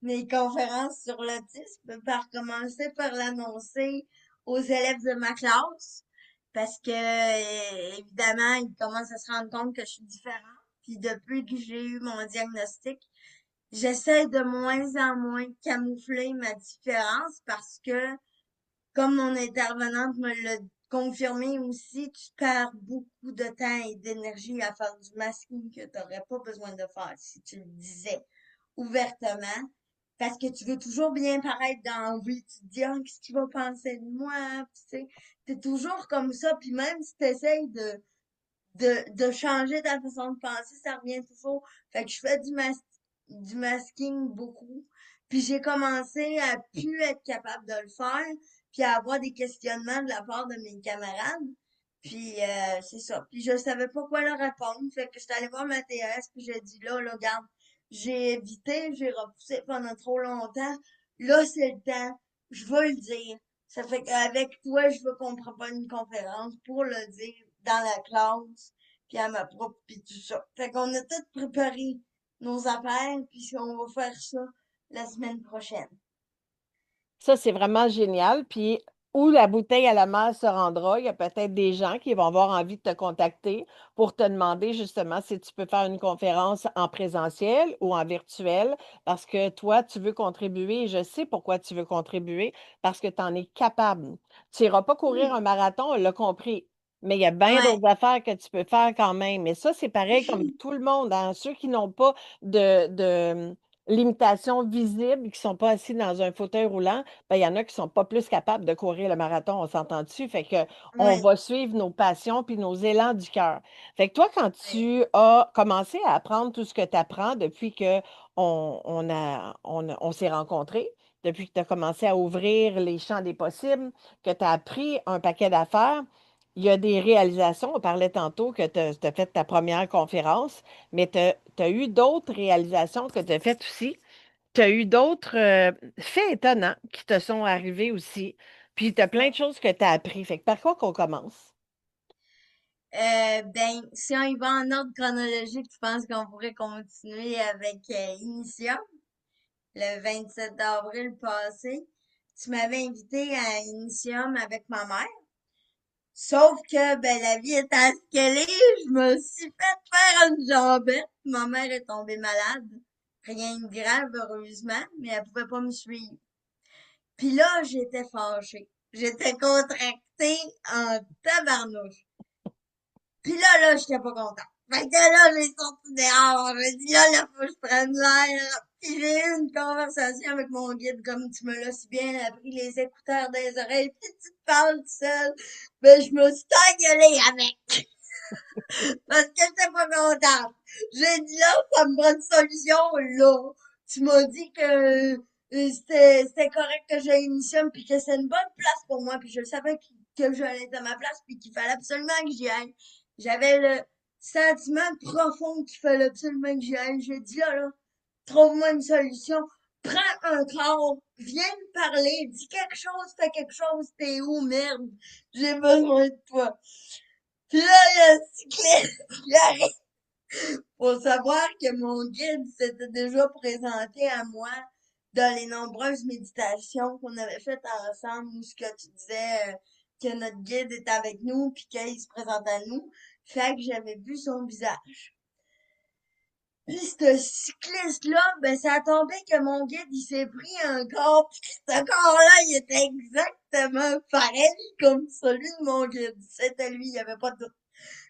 mes conférences sur l'autisme par commencer par l'annoncer aux élèves de ma classe parce que évidemment ils commencent à se rendre compte que je suis différente. Puis depuis que j'ai eu mon diagnostic, j'essaie de moins en moins de camoufler ma différence parce que comme mon intervenante me l'a confirmé aussi, tu perds beaucoup de temps et d'énergie à faire du masking que tu n'aurais pas besoin de faire si tu le disais ouvertement. Parce que tu veux toujours bien paraître dans la vie. Tu te dis, ah, qu'est-ce qu'il va penser de moi? Puis, tu sais, t'es toujours comme ça. Puis même si tu essayes de changer ta façon de penser, ça revient toujours. Fait que je fais du masking beaucoup. Puis j'ai commencé à plus être capable de le faire, puis à avoir des questionnements de la part de mes camarades. Puis c'est ça. Puis je savais pas quoi leur répondre. Fait que j'étais allée voir ma TS, puis j'ai dit là, regarde, j'ai évité, j'ai repoussé pendant trop longtemps. Là, c'est le temps. Je veux le dire. Ça fait qu'avec toi, je veux qu'on prépare une conférence pour le dire dans la classe, puis à ma propre, puis tout ça. Fait qu'on a tout préparé nos affaires, puis on va faire ça la semaine prochaine. Ça, c'est vraiment génial. Puis, où la bouteille à la mer se rendra, il y a peut-être des gens qui vont avoir envie de te contacter pour te demander justement si tu peux faire une conférence en présentiel ou en virtuel parce que toi, tu veux contribuer et je sais pourquoi tu veux contribuer parce que tu en es capable. Tu n'iras pas courir un Oui, marathon, on l'a compris. Mais il y a bien ouais, d'autres affaires que tu peux faire quand même. Et ça, c'est pareil comme tout le monde, hein. Ceux qui n'ont pas de limitations visibles, qui ne sont pas assis dans un fauteuil roulant, ben, il y en a qui ne sont pas plus capables de courir le marathon, on s'entend dessus. Fait que on ouais, va suivre nos passions puis nos élans du cœur. Fait que toi, quand ouais. tu as commencé à apprendre tout ce que tu apprends depuis que on s'est rencontrés, depuis que tu as commencé à ouvrir les champs des possibles, que tu as appris un paquet d'affaires, il y a des réalisations. On parlait tantôt que tu as fait ta première conférence, mais tu as eu d'autres réalisations que tu as faites aussi. Tu as eu d'autres faits étonnants qui te sont arrivés aussi. Puis tu as plein de choses que tu as appris. Fait que par quoi qu'on commence? Ben, si on y va en ordre chronologique, je pense qu'on pourrait continuer avec Initium, le 27 avril passé. Tu m'avais invité à Initium avec ma mère. Sauf que, ben, la vie est à ce qu'elle est. Je me suis fait faire une jambette. Ma mère est tombée malade. Rien de grave, heureusement, mais elle pouvait pas me suivre. Puis là, j'étais fâchée. J'étais contractée en tabarnouche. Puis là, j'étais pas contente. Fait que là, j'ai sorti dehors. J'ai dit, là, faut que je prenne l'air. Puis j'ai eu une conversation avec mon guide, comme tu me l'as si bien appris, les écouteurs des oreilles, puis tu te parles tout seul. Ben, je me suis engueulée avec. Parce que j'étais pas contente. J'ai dit, là, ça me prend une solution, là. Tu m'as dit que c'était correct que j'aille une mission, puis que c'est une bonne place pour moi, puis je savais que j'allais être à ma place, puis qu'il fallait absolument que j'y aille. J'avais le sentiment profond qu'il fallait absolument que j'y aille. J'ai dit, là, trouve-moi une solution. Prends un corps, viens me parler, dis quelque chose, fais quelque chose, t'es où, merde? J'ai besoin de toi. Puis là, il y a un cycliste qui arrive. Faut savoir que mon guide s'était déjà présenté à moi dans les nombreuses méditations qu'on avait faites ensemble, où ce que tu disais que notre guide est avec nous puis qu'il se présente à nous. Fait que j'avais vu son visage. Puis ce cycliste-là, ben ça a tombé que mon guide, il s'est pris un corps, puis que ce corps-là, il était exactement pareil comme celui de mon guide. C'était lui, il n'y avait pas de doute.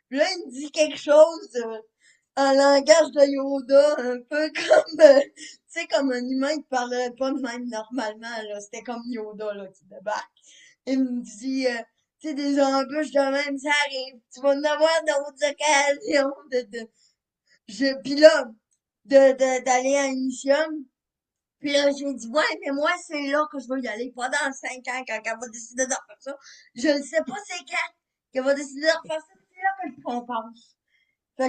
Puis là, il me dit quelque chose en langage de Yoda, un peu comme, tu sais, comme un humain qui parlerait pas de même normalement, là. C'était comme Yoda, là, qui débarque. Il me dit, tu sais, des embûches de même, ça arrive. Tu vas en avoir d'autres occasions puis là, d'aller à une mission. Puis là, j'ai dit, ouais, mais moi, c'est là que je veux y aller, pas dans 5 ans, quand elle va décider de refaire ça. Je ne sais pas c'est quand qu'elle va décider de refaire ça, c'est là que je pense. Tu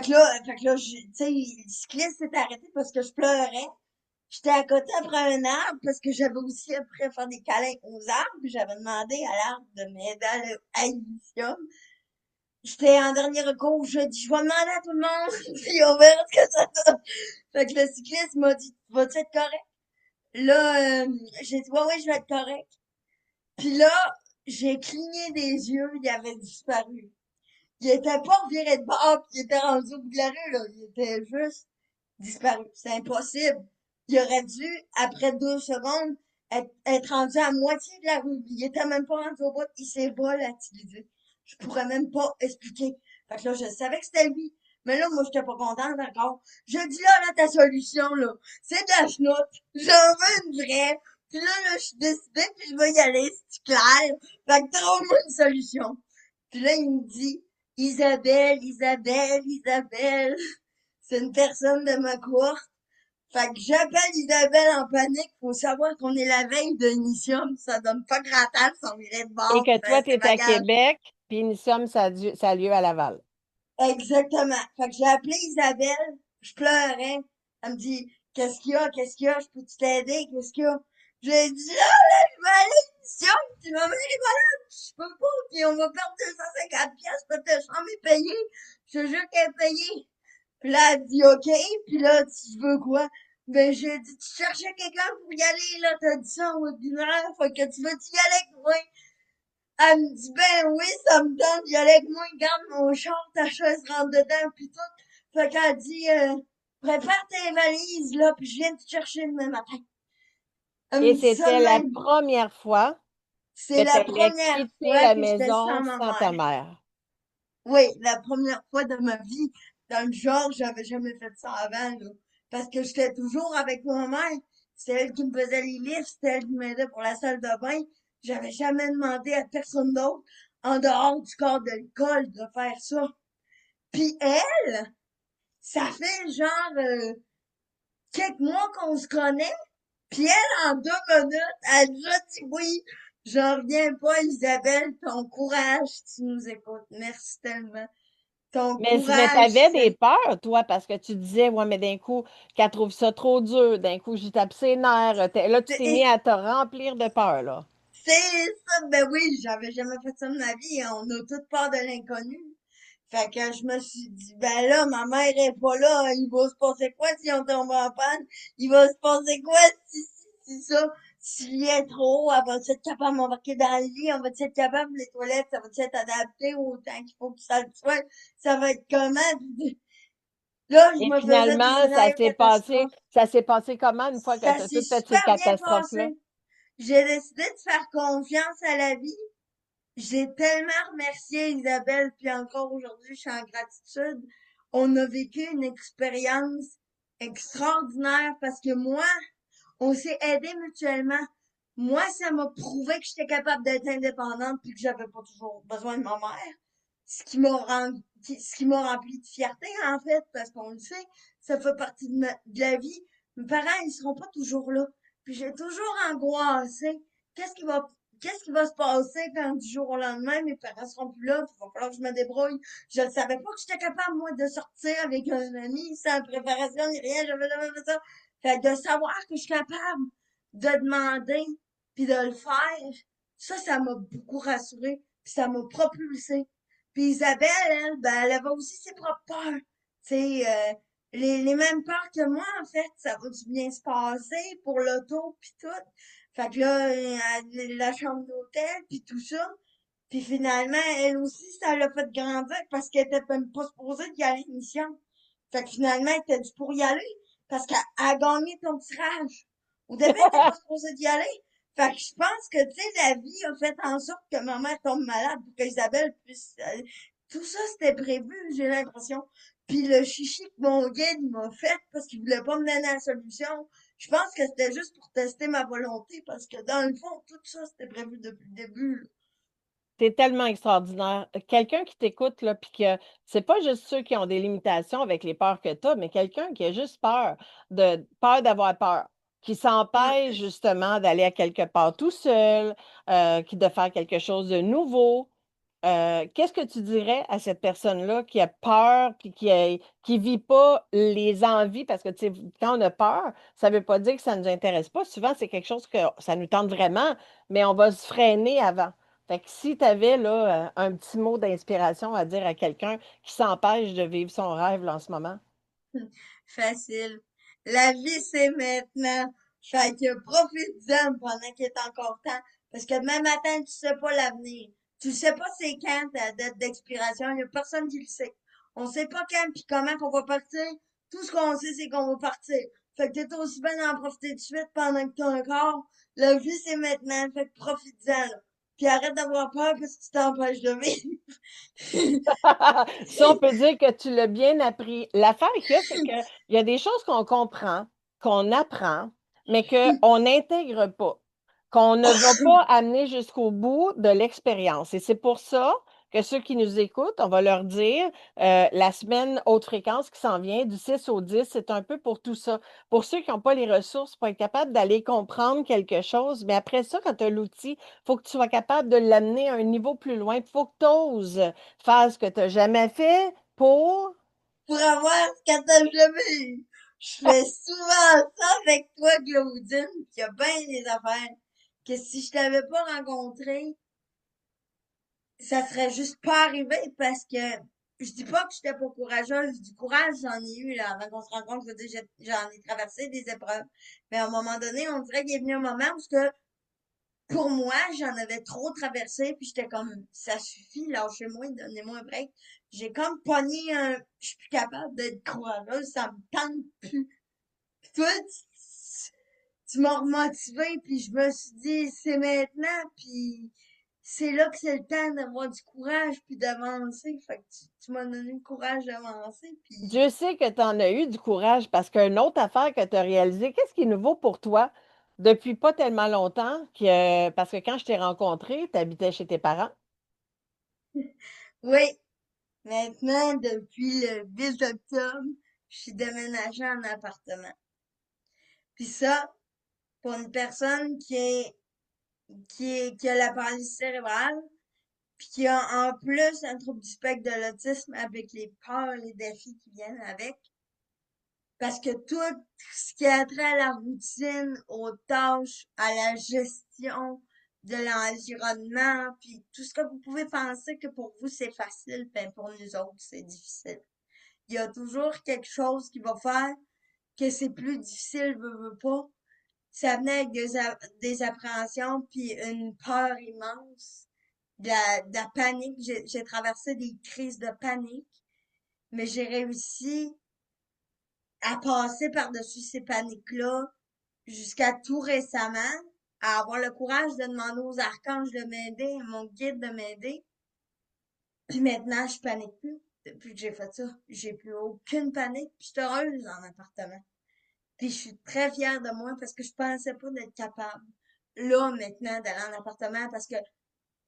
sais, le cycliste s'est arrêté parce que je pleurais. J'étais à côté après un arbre parce que j'avais aussi appris à faire des câlins aux arbres. Puis j'avais demandé à l'arbre de m'aider à l'initium. J'étais en dernier recours. Je dis, je vais demander à tout le monde. Puis on verra ce que ça donne. Fait que le cycliste m'a dit, vas-tu être correct? Là, j'ai dit, ouais, ouais, je vais être correct. Puis là, j'ai cligné des yeux. Il avait disparu. Il était pas reviré de bord, puis il était rendu au bout de la rue, là. Il était juste disparu. C'est impossible. Il aurait dû, après 2 secondes, être rendu à moitié de la rue. Il était même pas rendu au bout. Il s'est volatilisé. Je pourrais même pas expliquer. Fait que là, je savais que c'était lui. Mais là, moi, j'étais pas contente encore. Je dis là, ta solution, là, c'est de la chenoute. J'en veux une vraie. Puis là, je suis décidée, puis je vais y aller, c'est clair. Fait que trouve-moi une solution. Puis là, il me dit, Isabelle, Isabelle, Isabelle. C'est une personne de ma cour. Fait que j'appelle Isabelle en panique. Faut savoir qu'on est la veille de Nicium. Ça donne pas grand temps de s'en virer de Et bord, que toi, faire tu ses es à bagages. Québec, puis nous sommes, ça a lieu à Laval. Exactement. Fait que j'ai appelé Isabelle. Je pleurais. Elle me dit, qu'est-ce qu'il y a? Qu'est-ce qu'il y a? Je peux-tu t'aider? Qu'est-ce qu'il y a? J'ai dit, là, je vais aller à Nicium. Puis ma mère est malade. Je peux pas. Puis on va perdre 250 pièces. Peut-être que je suis payée. Je te jure qu'elle est payée. Puis là, elle dit OK. Puis là, tu veux quoi? Ben, j'ai dit, tu cherchais quelqu'un pour y aller, là, t'as dit ça en webinaire, fait que tu veux-tu y aller avec moi? Elle me dit, ben oui, ça me tente d'y aller avec moi, garde mon char, ta chaise rentre dedans, pis tout. Fait qu'elle dit, prépare tes valises, là, puis je viens te chercher demain matin. Elle Et me dit ça c'était de la même. première fois que C'est tu la allais première quitter fois la que j'étais maison sans ma sans ta mère. mère. Oui, la première fois de ma vie, dans le genre, j'avais jamais fait ça avant, là. Parce que j'étais toujours avec ma mère. C'était elle qui me faisait les livres, c'était elle qui m'aidait pour la salle de bain. J'avais jamais demandé à personne d'autre, en dehors du corps de l'école, de faire ça. Puis elle, ça fait genre quelques mois qu'on se connaît, puis elle, en 2 minutes, elle a déjà dit oui. J'en reviens pas, Isabelle, ton courage, tu nous écoutes. Merci tellement. Ton Mais courage, t'avais des c'est peurs, toi, parce que tu disais, ouais, mais d'un coup, qu'elle trouve ça trop dur, d'un coup, j'y tape ses nerfs. Là, tu t'es mis c'est à te remplir de peur, là. c'est ça. Ben oui, j'avais jamais fait ça de ma vie, hein. On a toute peur de l'inconnu. Fait que je me suis dit, ben là, ma mère est pas là. Il va se passer quoi si on tombe en panne? Il va se passer quoi si ça? S'il est trop haut, elle va être capable de m'embarquer dans le lit? On va être capable, les toilettes, ça va être adapté au temps qu'il faut que ça le soit? Ça va être comment? Là, je Et me faisais des finalement, scénarios catastrophes. ça s'est passé comment une fois que Ça tu as s'est toutes ces super bien catastrophes-là? passé. J'ai décidé de faire confiance à la vie. J'ai tellement remercié Isabelle, puis encore aujourd'hui, je suis en gratitude. On a vécu une expérience extraordinaire parce que moi, on s'est aidés mutuellement. Moi, ça m'a prouvé que j'étais capable d'être indépendante puis que j'avais pas toujours besoin de ma mère. Ce qui m'a rempli de fierté, en fait, parce qu'on le sait, ça fait partie de la vie. Mes parents, ils seront pas toujours là. Puis j'ai toujours angoissé. Qu'est-ce qui va, qu'est-ce qui va se passer quand du jour au lendemain, mes parents seront plus là, puis il va falloir que je me débrouille. Je ne savais pas que j'étais capable, moi, de sortir avec un ami sans préparation ni rien. J'avais jamais fait ça. Fait que de savoir que je suis capable de demander puis de le faire, ça m'a beaucoup rassurée, puis ça m'a propulsée. Puis Isabelle, elle, ben, elle avait aussi ses propres peurs. Tu sais, les mêmes peurs que moi, en fait, ça va du bien se passer pour l'auto puis tout. Fait que là, la chambre d'hôtel puis tout ça. Puis finalement, elle aussi, ça l'a fait grandir parce qu'elle était même pas supposée d'y aller mission. Fait que finalement, elle était due pour y aller parce qu'elle a gagné ton tirage. Au début, elle était pas supposée d'y aller. Fait que je pense que, tu sais, la vie a fait en sorte que ma mère tombe malade pour qu'Isabelle puisse... tout ça, c'était prévu, j'ai l'impression. Puis le chichi que mon guide m'a fait parce qu'il voulait pas me donner la solution, je pense que c'était juste pour tester ma volonté parce que dans le fond, tout ça, c'était prévu depuis le début, là. C'est tellement extraordinaire. Quelqu'un qui t'écoute, là, puis que c'est pas juste ceux qui ont des limitations avec les peurs que tu as, mais quelqu'un qui a juste peur d'avoir peur, qui s'empêche Ouais. justement d'aller à quelque part tout seul, qui de faire quelque chose de nouveau. Qu'est-ce que tu dirais à cette personne-là qui a peur puis qui vit pas les envies? Parce que tu sais, quand on a peur, ça veut pas dire que ça ne nous intéresse pas. Souvent, c'est quelque chose que ça nous tente vraiment, mais on va se freiner avant. Fait que si tu avais là, un petit mot d'inspiration à dire à quelqu'un qui s'empêche de vivre son rêve là, en ce moment. Facile. La vie, c'est maintenant. Fait que profite-en pendant qu'il est encore temps. Parce que demain matin, tu sais pas l'avenir. Tu sais pas c'est quand ta date d'expiration. Il y a personne qui le sait. On sait pas quand puis comment qu'on va partir. Tout ce qu'on sait, c'est qu'on va partir. Fait que t'es aussi bien d'en profiter de suite pendant que t'as encore. La vie, c'est maintenant. Fait que profite-en, là. Puis arrête d'avoir peur parce que tu t'empêches de vivre. Ça, on peut dire que tu l'as bien appris. L'affaire qu'il y a, c'est qu'il y a des choses qu'on comprend, qu'on apprend, mais qu'on n'intègre pas, qu'on ne va pas amener jusqu'au bout de l'expérience. Et c'est pour ça que ceux qui nous écoutent, on va leur dire, la semaine haute fréquence qui s'en vient, du 6 au 10, c'est un peu pour tout ça. Pour ceux qui n'ont pas les ressources pour être capables d'aller comprendre quelque chose, mais après ça, quand tu as l'outil, il faut que tu sois capable de l'amener à un niveau plus loin. Il faut que tu oses faire ce que tu n'as jamais fait pour... Pour avoir ce que t'as jamais eu. Je fais souvent ça avec toi, Claudine, pis y a bien des affaires que si je t'avais pas rencontré, ça serait juste pas arrivé parce que je dis pas que j'étais pas courageuse. Du courage, j'en ai eu, là, avant qu'on se rencontre. Je veux dire, j'en ai traversé des épreuves. Mais à un moment donné, on dirait qu'il est venu un moment où pour moi, j'en avais trop traversé, puis j'étais comme, ça suffit, lâchez-moi, donnez-moi un break. J'ai comme pogné je suis plus capable d'être courageuse, ça me tente plus. Puis toi, tu m'as remotivé, puis je me suis dit, c'est maintenant, puis c'est là que c'est le temps d'avoir du courage, puis d'avancer. Fait que tu m'as donné le courage d'avancer, puis Dieu sait que tu en as eu du courage parce qu'une autre affaire que tu as réalisée, qu'est-ce qui est nouveau pour toi depuis pas tellement longtemps parce que quand je t'ai rencontré, tu habitais chez tes parents. oui, maintenant, depuis le 10 octobre, je suis déménagée en appartement. Puis ça, pour une personne qui a la paralysie cérébrale, puis qui a en plus un trouble du spectre de l'autisme avec les peurs, les défis qui viennent avec. Parce que tout ce qui a trait à la routine, aux tâches, à la gestion de l'environnement, puis tout ce que vous pouvez penser que pour vous c'est facile, ben pour nous autres c'est difficile. Il y a toujours quelque chose qui va faire que c'est plus difficile, veux pas. Ça venait avec des appréhensions puis une peur immense, de la panique. J'ai traversé des crises de panique, mais j'ai réussi à passer par-dessus ces paniques-là jusqu'à tout récemment, à avoir le courage de demander aux archanges de m'aider, à mon guide de m'aider. Puis maintenant, je panique plus. Depuis que j'ai fait ça, j'ai plus aucune panique. Puis je suis heureuse en appartement. Puis je suis très fière de moi parce que je pensais pas d'être capable, là, maintenant, d'aller en appartement parce que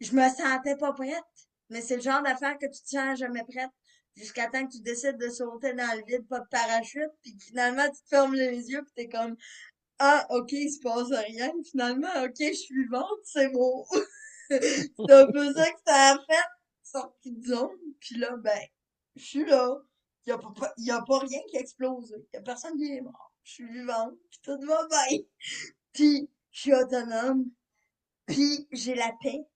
je me sentais pas prête. Mais c'est le genre d'affaire que tu te sens jamais prête. Jusqu'à temps que tu décides de sauter dans le vide, pas de parachute, puis que finalement tu te fermes les yeux, puis t'es comme ah ok, il se passe rien. Finalement, ok, je suis vivante, c'est beau. C'est un peu ça que ça a fait, sortie de zone. Puis là, ben, je suis là. Y a pas rien qui a explosé. Y a personne qui est mort. Je suis vivante, puis tout va bien. Puis je suis autonome, puis j'ai la paix.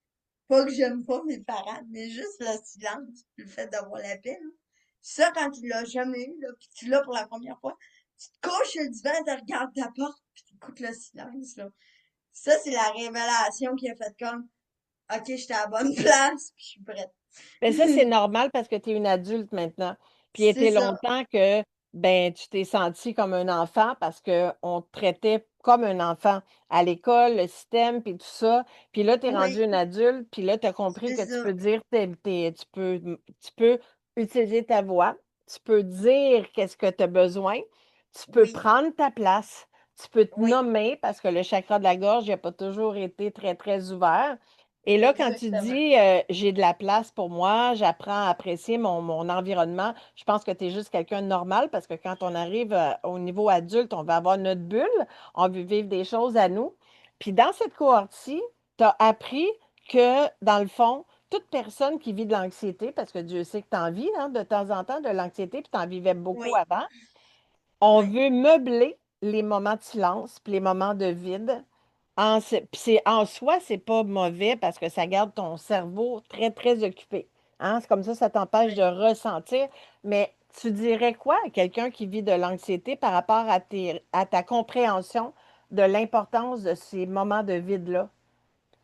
Pas que j'aime pas mes parents, mais juste le silence, puis le fait d'avoir la paix, là. Ça, quand tu l'as jamais eu, là, puis tu l'as pour la première fois, tu te couches sur le divan, tu regardes ta porte, puis tu écoutes le silence, là. Ça, c'est la révélation qui a fait comme, OK, j'étais à la bonne place, puis je suis prête. Mais ça, c'est normal parce que tu es une adulte maintenant. Puis il C'est était ça. longtemps que ben, tu t'es senti comme un enfant parce qu'on te traitait comme un enfant à l'école, le système, puis tout ça. Puis là, tu es rendu Oui, une adulte, puis là, tu as compris c'est que tu ça. peux dire, tu peux utiliser ta voix, tu peux dire qu'est-ce que tu as besoin, tu peux Oui, prendre ta place, tu peux te oui, nommer parce que le chakra de la gorge n'a pas toujours été très, très ouvert. Et là, quand tu exactement. dis j'ai de la place pour moi, j'apprends à apprécier mon environnement, je pense que tu es juste quelqu'un de normal parce que quand on arrive au niveau adulte, on va avoir notre bulle, on veut vivre des choses à nous. Puis dans cette cohorte-ci, tu as appris que, dans le fond, toute personne qui vit de l'anxiété, parce que Dieu sait que tu en vis hein, de temps en temps de l'anxiété, puis tu en vivais beaucoup Oui, avant, on oui, veut meubler les moments de silence, puis les moments de vide puis en soi, c'est pas mauvais parce que ça garde ton cerveau très, très occupé. Hein? C'est comme ça t'empêche de oui. ressentir. Mais tu dirais quoi à quelqu'un qui vit de l'anxiété par rapport à ta compréhension de l'importance de ces moments de vide-là,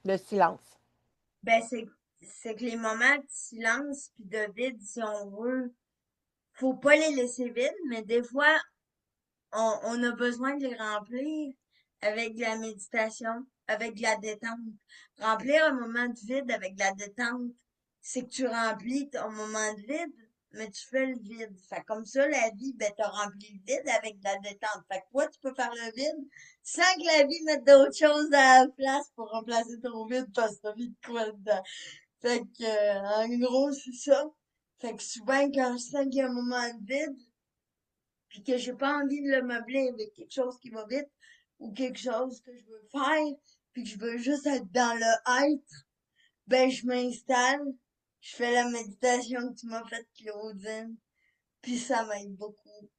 de silence? Ben, c'est que les moments de silence puis de vide, si on veut, faut pas les laisser vides, mais des fois, on a besoin de les remplir avec de la méditation, avec de la détente. Remplir un moment de vide avec de la détente, c'est que tu remplis ton moment de vide, mais tu fais le vide. Fait comme ça, la vie, ben, t'as rempli le vide avec de la détente. Fait que toi, tu peux faire le vide sans que la vie mette d'autres choses à la place pour remplacer ton vide parce que t'as mis de quoi dedans. Fait que, en gros, c'est ça. Fait que souvent, quand je sens qu'il y a un moment de vide, puis que j'ai pas envie de le meubler avec quelque chose qui va vite ou quelque chose que je veux faire, puis que je veux juste être dans le être, ben je m'installe, je fais la méditation que tu m'as faite, Claudine, puis ça m'aide beaucoup.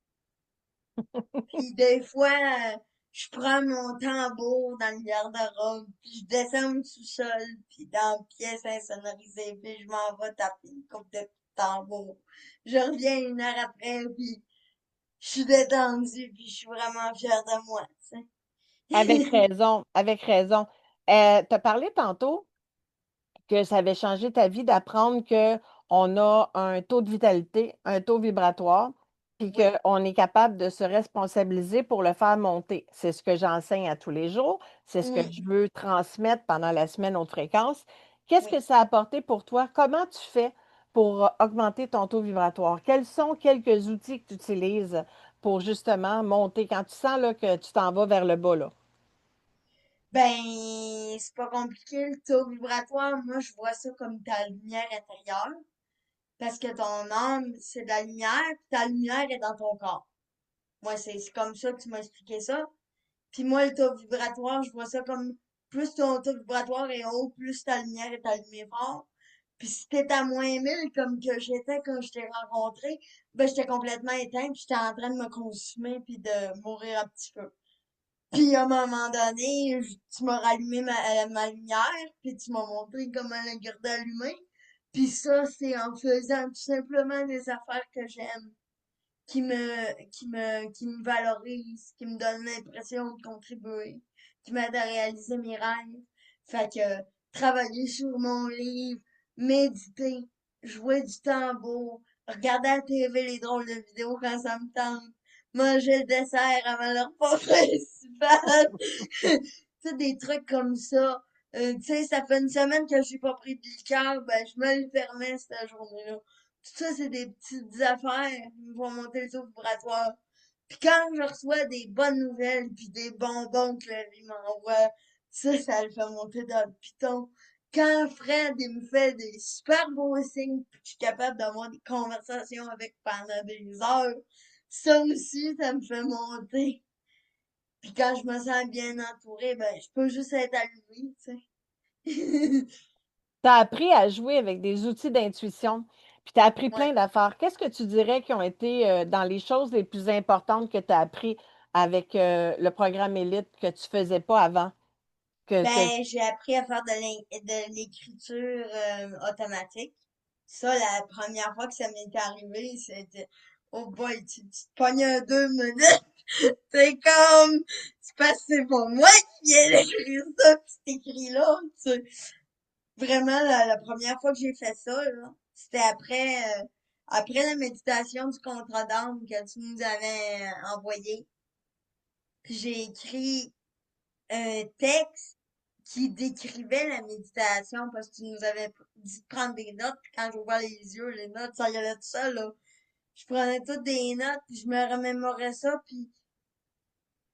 Puis des fois, je prends mon tambour dans le garde-robe, puis je descends au sous-sol, puis dans la pièce insonorisée, puis je m'en vais taper une coupe de tambour. Je reviens 1 heure après, puis je suis détendue, puis je suis vraiment fière de moi, tu Avec sais. raison, avec raison. Tu as parlé tantôt que ça avait changé ta vie d'apprendre que on a un taux de vitalité, un taux vibratoire, puis Oui, qu'on est capable de se responsabiliser pour le faire monter. C'est ce que j'enseigne à tous les jours, c'est ce que oui, je veux transmettre pendant la semaine haute fréquence. Qu'est-ce oui. que ça a apporté pour toi? Comment tu fais pour augmenter ton taux vibratoire? Quels sont quelques outils que tu utilises pour justement monter quand tu sens là, que tu t'en vas vers le bas, là? Ben, c'est pas compliqué, le taux vibratoire. Moi, je vois ça comme ta lumière intérieure. Parce que ton âme, c'est de la lumière, puis ta lumière est dans ton corps. Moi, c'est comme ça que tu m'as expliqué ça. Puis moi, le taux vibratoire, je vois ça comme plus ton taux vibratoire est haut, plus ta lumière est allumée fort. Puis si t'es à -1000, comme que j'étais quand je t'ai rencontré, ben j'étais complètement éteint, puis j'étais en train de me consumer, puis de mourir un petit peu. Puis à un moment donné, tu m'as rallumé ma lumière, puis tu m'as montré comment la garder allumée. Puis ça, c'est en faisant tout simplement des affaires que j'aime, qui me valorisent, qui me donnent l'impression de contribuer, qui m'aident à réaliser mes rêves. Fait que travailler sur mon livre, méditer, jouer du tambour, regarder à la TV les drôles de vidéos quand ça me tente, manger le dessert avant le repas principal. Tu sais, des trucs comme ça. Tu sais, ça fait 1 semaine que j'ai pas pris de liqueur, ben je me le permets cette journée-là. Tout ça, c'est des petites affaires qui vont monter le taux vibratoire. Puis quand je reçois des bonnes nouvelles puis des bonbons que la vie m'envoie, ça le fait monter dans le piton. Quand Fred, il me fait des super beaux signes puis que je suis capable d'avoir des conversations avec pendant des heures, ça aussi, ça me fait monter. Puis quand je me sens bien entourée, ben, je peux juste être allumée, tu sais. Tu as appris à jouer avec des outils d'intuition, puis tu as appris Ouais. plein d'affaires. Qu'est-ce que tu dirais qui ont été dans les choses les plus importantes que tu as appris avec le programme Élite que tu faisais pas avant? Ben, j'ai appris à faire de l'écriture automatique. Ça, la première fois que ça m'est arrivé, c'était, oh boy, tu te pognes un 2 minutes, c'est comme, c'est parce que c'est pour moi qui ai écrit ça, pis c'est écrit là, tu sais. Vraiment, la première fois que j'ai fait ça, là, c'était après la méditation du contrat d'âme que tu nous avais envoyé. J'ai écrit un texte qui décrivait la méditation parce que tu nous avais dit de prendre des notes, puis quand j'ouvrais les yeux, les notes, ça y allait tout seul, là. Je prenais toutes des notes, puis je me remémorais ça, puis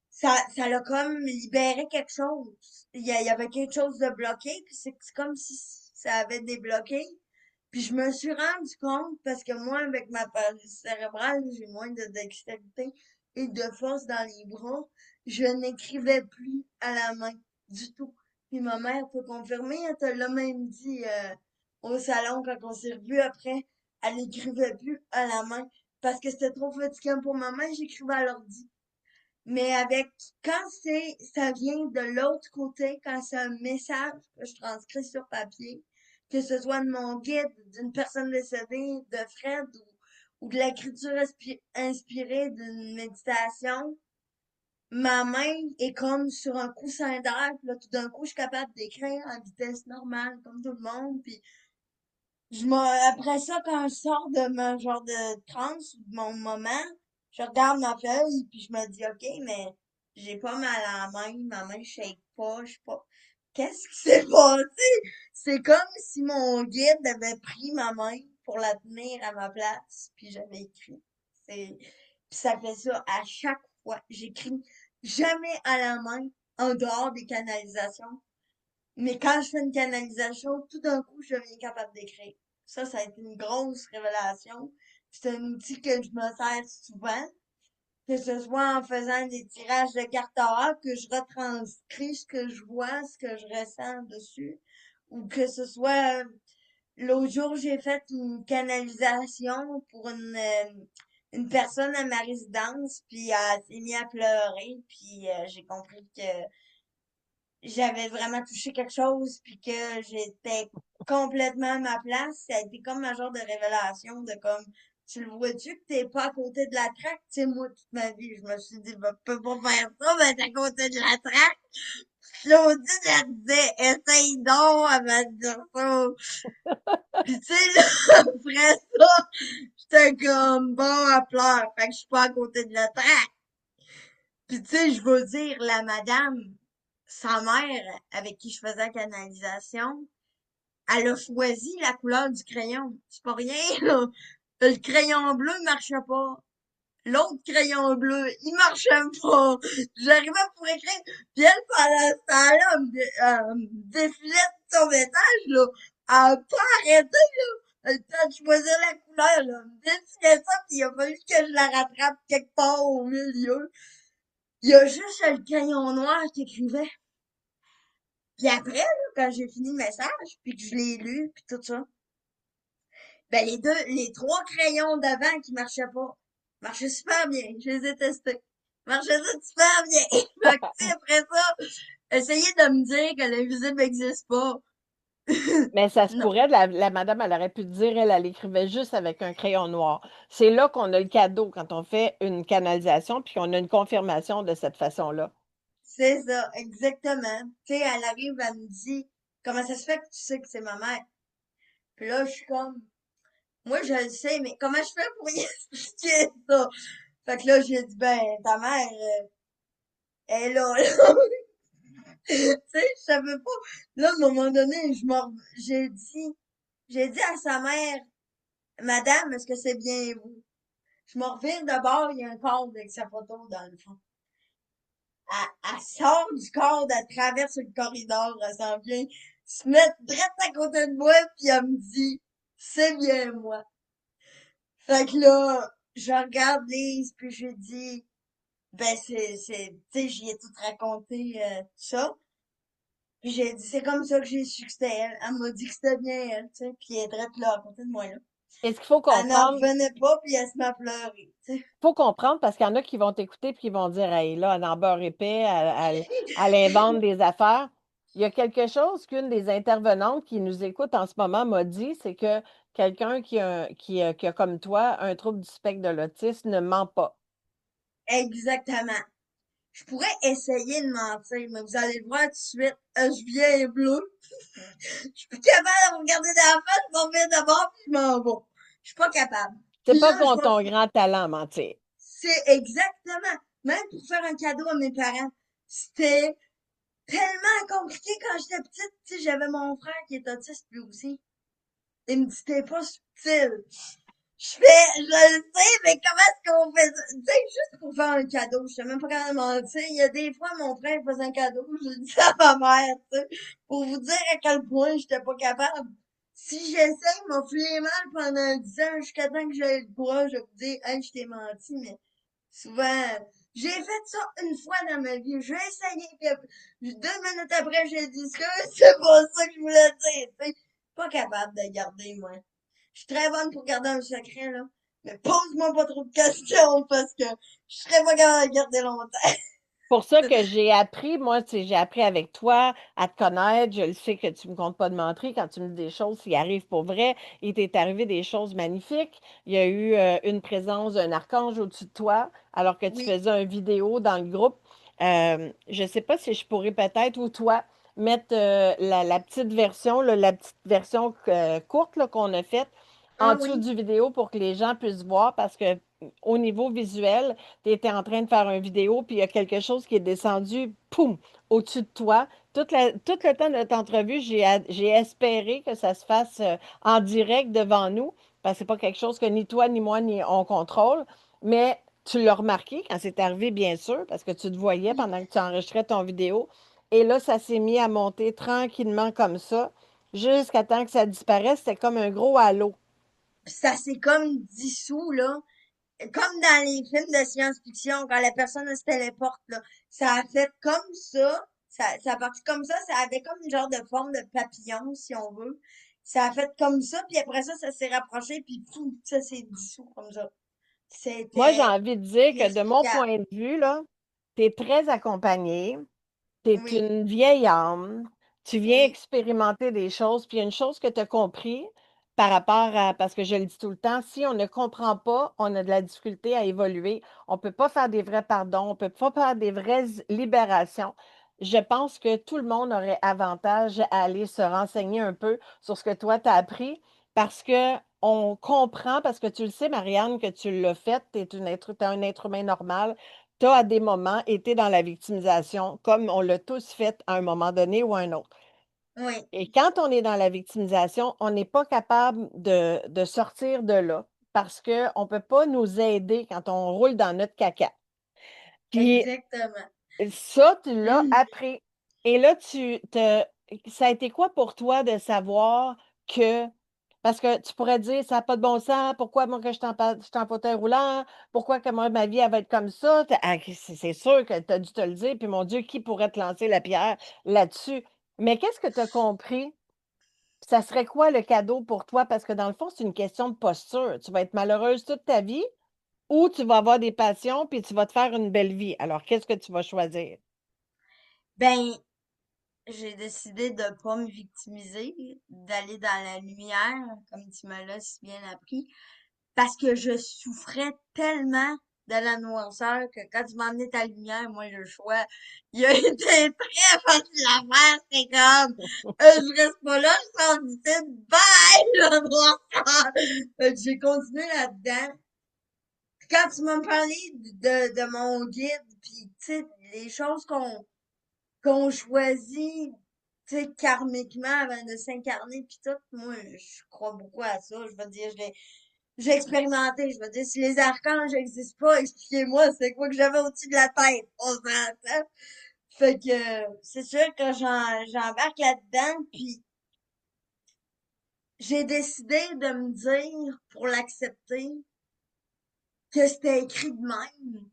ça l'a comme libéré quelque chose. Il y avait quelque chose de bloqué, puis c'est comme si ça avait débloqué. Puis je me suis rendu compte, parce que moi, avec ma paralysie cérébrale, j'ai moins de dextérité et de force dans les bras. Je n'écrivais plus à la main du tout. Puis ma mère peut confirmer, elle te l'a même dit au salon quand on s'est revus après. Elle écrivait plus à la main parce que c'était trop fatigant pour ma main, j'écrivais à l'ordi. Mais quand ça vient de l'autre côté, quand c'est un message que je transcris sur papier, que ce soit de mon guide, d'une personne décédée, de Fred, ou de l'écriture inspirée d'une méditation, ma main est comme sur un coussin d'air, puis là, tout d'un coup, je suis capable d'écrire en vitesse normale, comme tout le monde, puis après ça, quand je sors de mon genre de transe ou de mon moment, je regarde ma feuille puis je me dis, OK, mais j'ai pas mal à la main, ma main shake pas, je sais pas. Qu'est-ce qui s'est passé? C'est comme si mon guide avait pris ma main pour la tenir à ma place, puis j'avais écrit. Puis ça fait ça à chaque fois. J'écris jamais à la main en dehors des canalisations. Mais quand je fais une canalisation, tout d'un coup, je deviens capable d'écrire. Ça a été une grosse révélation. C'est un outil que je me sers souvent, que ce soit en faisant des tirages de cartes oracle, que je retranscris ce que je vois, ce que je ressens dessus, ou que ce soit l'autre jour, j'ai fait une canalisation pour une personne à ma résidence, puis elle s'est mise à pleurer, puis j'ai compris que j'avais vraiment touché quelque chose puis que j'étais complètement à ma place. Ça a été comme un genre de révélation de comme, tu le vois-tu que t'es pas à côté de la traque? Tu sais, moi, toute ma vie, je me suis dit, bah, peux pas faire ça, mais t'es à côté de la traque. Claudine, elle disait, essaye donc, elle m'a dit ça. Pis tu sais, là, après ça, j'étais comme, bon, elle pleure. Fait que je suis pas à côté de la traque. Puis tu sais, je veux dire, la madame, sa mère, avec qui je faisais la canalisation, elle a choisi la couleur du crayon. C'est pas rien, là. Le crayon bleu marchait pas. L'autre crayon bleu, il marchait pas. J'arrivais pour écrire. Puis elle, pendant ce temps-là, me défilait de son message, là. Elle a pas arrêté, là. Le temps de choisir la couleur, là. Elle me défilait ça, puis il a fallu que je la rattrape quelque part au milieu. Il y a juste le crayon noir qui écrivait. Puis après, là, quand j'ai fini le message, puis que je l'ai lu, puis tout ça, ben les trois crayons d'avant qui marchaient pas, marchaient super bien. Je les ai testés. Marchaient super bien. Fait que, tu sais, après ça, essayer de me dire que l'invisible n'existe pas. Mais ça se Non. pourrait, la madame, elle aurait pu dire, elle écrivait juste avec un crayon noir. C'est là qu'on a le cadeau quand on fait une canalisation, puis qu'on a une confirmation de cette façon-là. C'est ça, exactement. Tu sais, elle arrive, elle me dit, comment ça se fait que tu sais que c'est ma mère? Puis là, je suis comme, moi, je le sais, mais comment je fais pour y expliquer ça? Fait que là, j'ai dit, ben, ta mère, elle est là, là. Tu sais, je savais pas. Là, à un moment donné, j'ai dit à sa mère, Madame, est-ce que c'est bien vous? Je me revire de bord, il y a un cadre avec sa photo dans le fond. Elle sort du cadre, elle traverse le corridor, elle s'en vient, se met direct à côté de moi, puis elle me dit, c'est bien moi. Fait que là, je regarde Lise, puis je lui dis, ben tu sais, j'y ai tout raconté, tout ça. Puis j'ai dit, c'est comme ça que j'ai su que c'était elle. Elle m'a dit que c'était bien elle, tu sais. Puis elle est drette là, à côté de moi, là. Et ce qu'il faut Elle n'en comprendre, revenait pas, puis elle se met à pleurer, tu sais. parce qu'il y en a qui vont t'écouter puis qui vont dire, hey, là, elle en beurre épais, elle invente des affaires. Il y a quelque chose qu'une des intervenantes qui nous écoute en ce moment m'a dit, c'est que quelqu'un qui a comme toi un trouble du spectre de l'autisme ne ment pas. Exactement. Je pourrais essayer de mentir, mais vous allez le voir tout de suite, je viens bleu. Je suis plus capable de me regarder dans la face, je m'en vais d'abord, puis je m'en vais. Je suis pas capable. C'est Puis pas là, je ton, vais ton grand talent, mentir. c'est exactement. Même pour faire un cadeau à mes parents, c'était tellement compliqué quand j'étais petite. Tu sais, j'avais mon frère qui est autiste lui aussi. Il me dit, t'es pas subtil. Je le sais, mais comment est-ce qu'on fait ça? Tu sais, juste pour faire un cadeau, je sais même pas comment mentir. Il y a des fois, mon frère faisait un cadeau, je le dis à ma mère, tu sais, pour vous dire à quel point j'étais pas capable. Si j'essaye, m'a fait mal pendant 10 ans, jusqu'à temps que j'ai le courage de vous dire, hey, je t'ai menti, mais souvent, j'ai fait ça une fois dans ma vie. J'ai essayé, puis 2 minutes après, j'ai dit ça, c'est pas ça que je voulais dire, tu sais. Pas capable de garder, moi. Je suis très bonne pour garder un secret, là. Mais pose-moi pas trop de questions parce que je serais pas capable de garder longtemps. Pour ça que j'ai appris, moi, tu sais, j'ai appris avec toi à te connaître. Je le sais que tu me comptes pas de mentir quand tu me dis des choses qui arrivent pour vrai. Il t'est arrivé des choses magnifiques. Il y a eu une présence d'un archange au-dessus de toi alors que tu Oui. faisais une vidéo dans le groupe. Je ne sais pas si je pourrais peut-être, ou toi, mettre la petite version, là, la petite version courte là, qu'on a faite en Ah dessous oui. du vidéo pour que les gens puissent voir parce que au niveau visuel, tu étais en train de faire une vidéo, puis il y a quelque chose qui est descendu, poum, au-dessus de toi. Tout le temps de notre entrevue, j'ai espéré que ça se fasse en direct devant nous, parce que c'est pas quelque chose que ni toi, ni moi, ni on contrôle. Mais tu l'as remarqué quand c'est arrivé, bien sûr, parce que tu te voyais Oui. pendant que tu enregistrais ton vidéo. Et là, ça s'est mis à monter tranquillement comme ça, jusqu'à temps que ça disparaisse. C'était comme un gros halo. Ça s'est comme dissous, là. Comme dans les films de science-fiction, quand la personne elle se téléporte, là. Ça a fait comme ça a parti comme ça avait comme une genre de forme de papillon, si on veut. Ça a fait comme ça, puis après ça, ça s'est rapproché, puis pouf, ça s'est dissous comme ça. Moi, j'ai C'était envie de dire que de mon inexplicable. point de vue, là, tu es très accompagné. Tu es Oui, une vieille âme, tu viens oui, expérimenter des choses, puis il y a une chose que tu as compris par rapport à, parce que je le dis tout le temps, si on ne comprend pas, on a de la difficulté à évoluer. On ne peut pas faire des vrais pardons, on ne peut pas faire des vraies libérations. Je pense que tout le monde aurait avantage à aller se renseigner un peu sur ce que toi, tu as appris, parce que on comprend, parce que tu le sais, Marianne, que tu l'as fait, tu es t'es un être humain normal, tu as à des moments été dans la victimisation, comme on l'a tous fait à un moment donné ou à un autre. oui, Et quand on est dans la victimisation, on n'est pas capable de sortir de là parce qu'on ne peut pas nous aider quand on roule dans notre caca. Puis exactement. ça, tu l'as appris. Et là, ça a été quoi pour toi de savoir que, parce que tu pourrais dire, ça n'a pas de bon sens, pourquoi moi que je suis en fauteuil roulant, pourquoi que moi, ma vie, elle va être comme ça. C'est sûr que tu as dû te le dire, puis mon Dieu, qui pourrait te lancer la pierre là-dessus? Mais qu'est-ce que tu as compris? Ça serait quoi le cadeau pour toi? Parce que dans le fond, c'est une question de posture. Tu vas être malheureuse toute ta vie ou tu vas avoir des passions puis tu vas te faire une belle vie. Alors, qu'est-ce que tu vas choisir? Ben, j'ai décidé de pas me victimiser, d'aller dans la lumière, comme tu me l'as si bien appris, parce que je souffrais tellement de la noirceur que quand tu m'as amené ta lumière, moi, le choix, il a été très facile à faire. C'est comme, je reste pas là, je sors d'ici, bye, la noirceur! Fait que j'ai continué là-dedans. Puis quand tu m'as parlé de mon guide, puis tu sais, les choses qu'on choisit, tu sais, karmiquement avant de s'incarner puis tout, moi, je crois beaucoup à ça. Je veux dire, j'ai expérimenté. Je veux dire, si les archanges n'existent pas, expliquez-moi, c'est quoi que j'avais au-dessus de la tête. On s'entend. Fait que, c'est sûr que j'embarque là-dedans, puis j'ai décidé de me dire, pour l'accepter, que c'était écrit de même,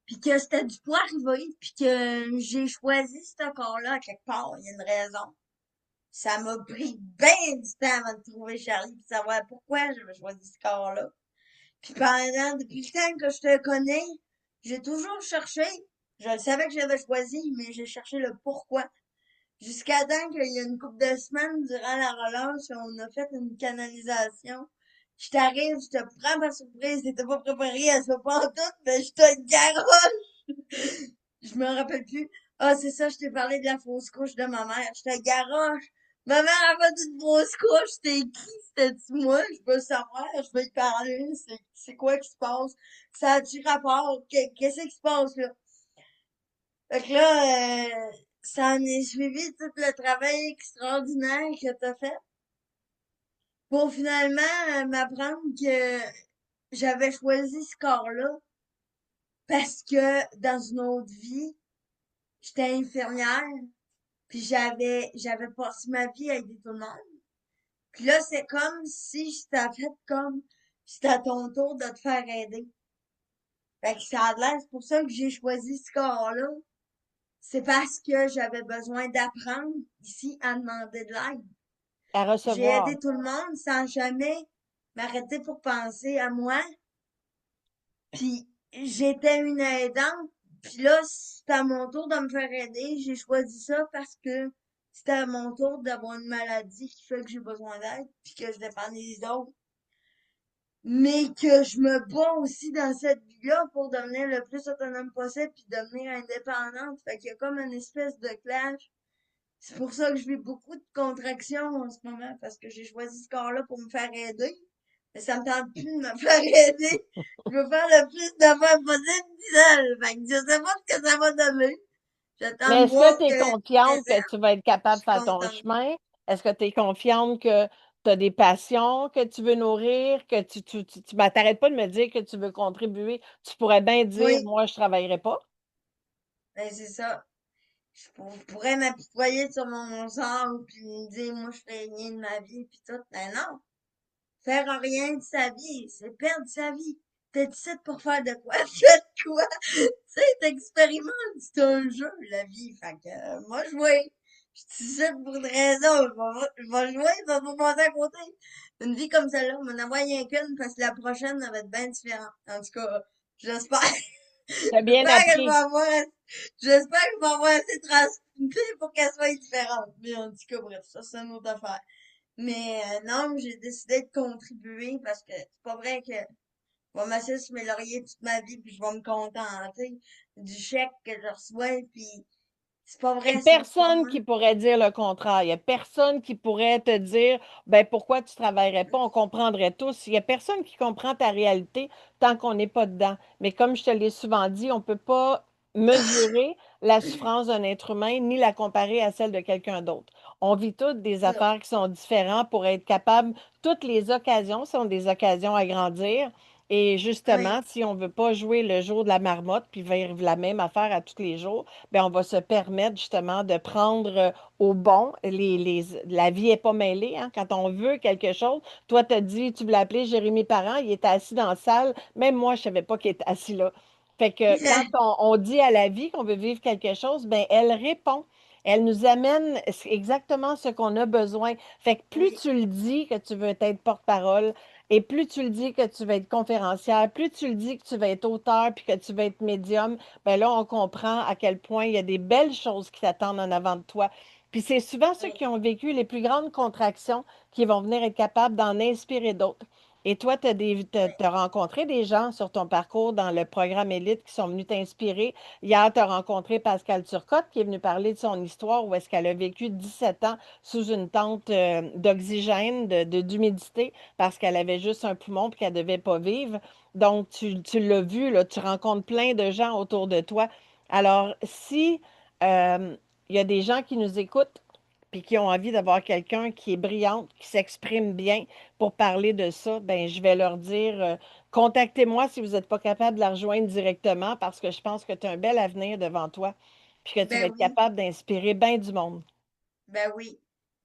puis que c'était du poids arriver, puis que j'ai choisi ce corps-là à quelque part. Il y a une raison. Ça m'a pris bien du temps avant de trouver Charlie et de savoir pourquoi j'avais choisi ce corps-là. Puis depuis le temps que je te connais, j'ai toujours cherché. Je le savais que j'avais choisi, mais j'ai cherché le pourquoi. Jusqu'à temps qu'il y a une couple de semaines, durant la relâche, on a fait une canalisation. Je t'arrive, je te prends par surprise, t'étais pas préparé à ça pas en tout, mais je te garoche. Je me rappelle plus. Ah, c'est ça, je t'ai parlé de la fausse couche de ma mère. Je te garoche. Ma mère a fait une fausse couche. C'était qui? C'était-tu moi? Je veux savoir. Je veux y parler. C'est quoi qui se passe? Ça a-tu rapport? Qu'est-ce qui se passe, là? Fait que là, ça en est suivi tout le travail extraordinaire que t'as fait pour finalement m'apprendre que j'avais choisi ce corps-là parce que dans une autre vie, j'étais infirmière. Puis j'avais passé ma vie à aider tout le monde. Puis là, c'est comme si je t'avais fait comme c'était à ton tour de te faire aider. Fait que ça a l'air, c'est pour ça que j'ai choisi ce corps-là. C'est parce que j'avais besoin d'apprendre ici à demander de l'aide. À J'ai recevoir. aidé tout le monde sans jamais m'arrêter pour penser à moi. Puis j'étais une aidante. Puis là, c'était à mon tour de me faire aider. J'ai choisi ça parce que c'était à mon tour d'avoir une maladie qui fait que j'ai besoin d'aide, puis que je dépends des autres. Mais que je me bats aussi dans cette vie-là pour devenir le plus autonome possible puis devenir indépendante. Fait qu'il y a comme une espèce de clash. C'est pour ça que je vis beaucoup de contractions en ce moment, parce que j'ai choisi ce corps-là pour me faire aider. Mais ça me tente plus de me faire aider. Je veux faire le plus d'affaires possible tout seul. Fait que je sais pas ce que ça va donner. J'attends Mais de est-ce que voir tu es que confiante que présent, tu vas être je capable de suis faire ton contente. chemin? Est-ce que tu es confiante que tu as des passions que tu veux nourrir, que t'arrêtes pas de me dire que tu veux contribuer. Tu pourrais bien dire, Oui, moi, je travaillerai pas. ben c'est ça. Pourrais m'apitoyer sur mon sort puis me dire, moi, je ferais rien de ma vie puis tout. Ben non. Faire rien de sa vie, c'est perdre sa vie. T'es ici pour faire de quoi? Faites quoi? Tu sais, t'expérimentes, c'est un jeu, la vie. Fait que, moi, jouer. Je suis ici pour une raison. Je vais jouer, je vais pas passer à côté. Une vie comme celle-là, on m'en envoie rien qu'une parce que la prochaine, elle va être bien différente. En tout cas, j'espère. T'as bien J'espère que je vais appris. avoir, j'espère que je vais avoir assez de transité pour qu'elle soit différente. Mais en tout cas, bref, ça, c'est une autre affaire. Mais non, j'ai décidé de contribuer parce que c'est pas vrai que je vais m'asseoir sur mes lauriers toute ma vie puis je vais me contenter du chèque que je reçois puis c'est pas Il n'y vrai, a ça, c'est pas personne moi. qui pourrait dire le contraire. Il n'y a personne qui pourrait te dire ben pourquoi tu ne travaillerais pas. On comprendrait tous. Il n'y a personne qui comprend ta réalité tant qu'on n'est pas dedans. Mais comme je te l'ai souvent dit, on ne peut pas mesurer la souffrance d'un être humain ni la comparer à celle de quelqu'un d'autre. On vit toutes des Ça. affaires qui sont différentes pour être capable. Toutes les occasions sont des occasions à grandir. Et Oui, justement, si on ne veut pas jouer le jour de la marmotte puis vivre la même affaire à tous les jours, ben, on va se permettre justement de prendre au bon. La vie n'est pas mêlée, hein. Quand on veut quelque chose, toi, tu as dit, tu voulais appeler Jérémy Parent, il était assis dans la salle. Même moi, je ne savais pas qu'il était assis là. Fait que quand on dit à la vie qu'on veut vivre quelque chose, ben, elle répond. Elle nous amène exactement ce qu'on a besoin. Fait que plus oui, tu le dis que tu veux être porte-parole, et plus tu le dis que tu vas être conférencière, plus tu le dis que tu vas être auteur puis que tu vas être médium, ben là, on comprend à quel point il y a des belles choses qui t'attendent en avant de toi. Puis c'est souvent ceux oui, qui ont vécu les plus grandes contractions qui vont venir être capables d'en inspirer d'autres. Et toi, tu oui, as rencontré des gens sur ton parcours dans le programme Élite qui sont venus t'inspirer. Hier, tu as rencontré Pascal Turcotte qui est venu parler de son histoire où est-ce qu'elle a vécu 17 ans sous une tente d'oxygène, d'humidité, parce qu'elle avait juste un poumon et qu'elle ne devait pas vivre. Donc, tu l'as vu, là, tu rencontres plein de gens autour de toi. Alors, si il y a des gens qui nous écoutent puis qui ont envie d'avoir quelqu'un qui est brillante, qui s'exprime bien pour parler de ça, ben je vais leur dire contactez-moi si vous n'êtes pas capable de la rejoindre directement parce que je pense que tu as un bel avenir devant toi puis que tu vas ben être oui, capable d'inspirer bien du monde. ben oui,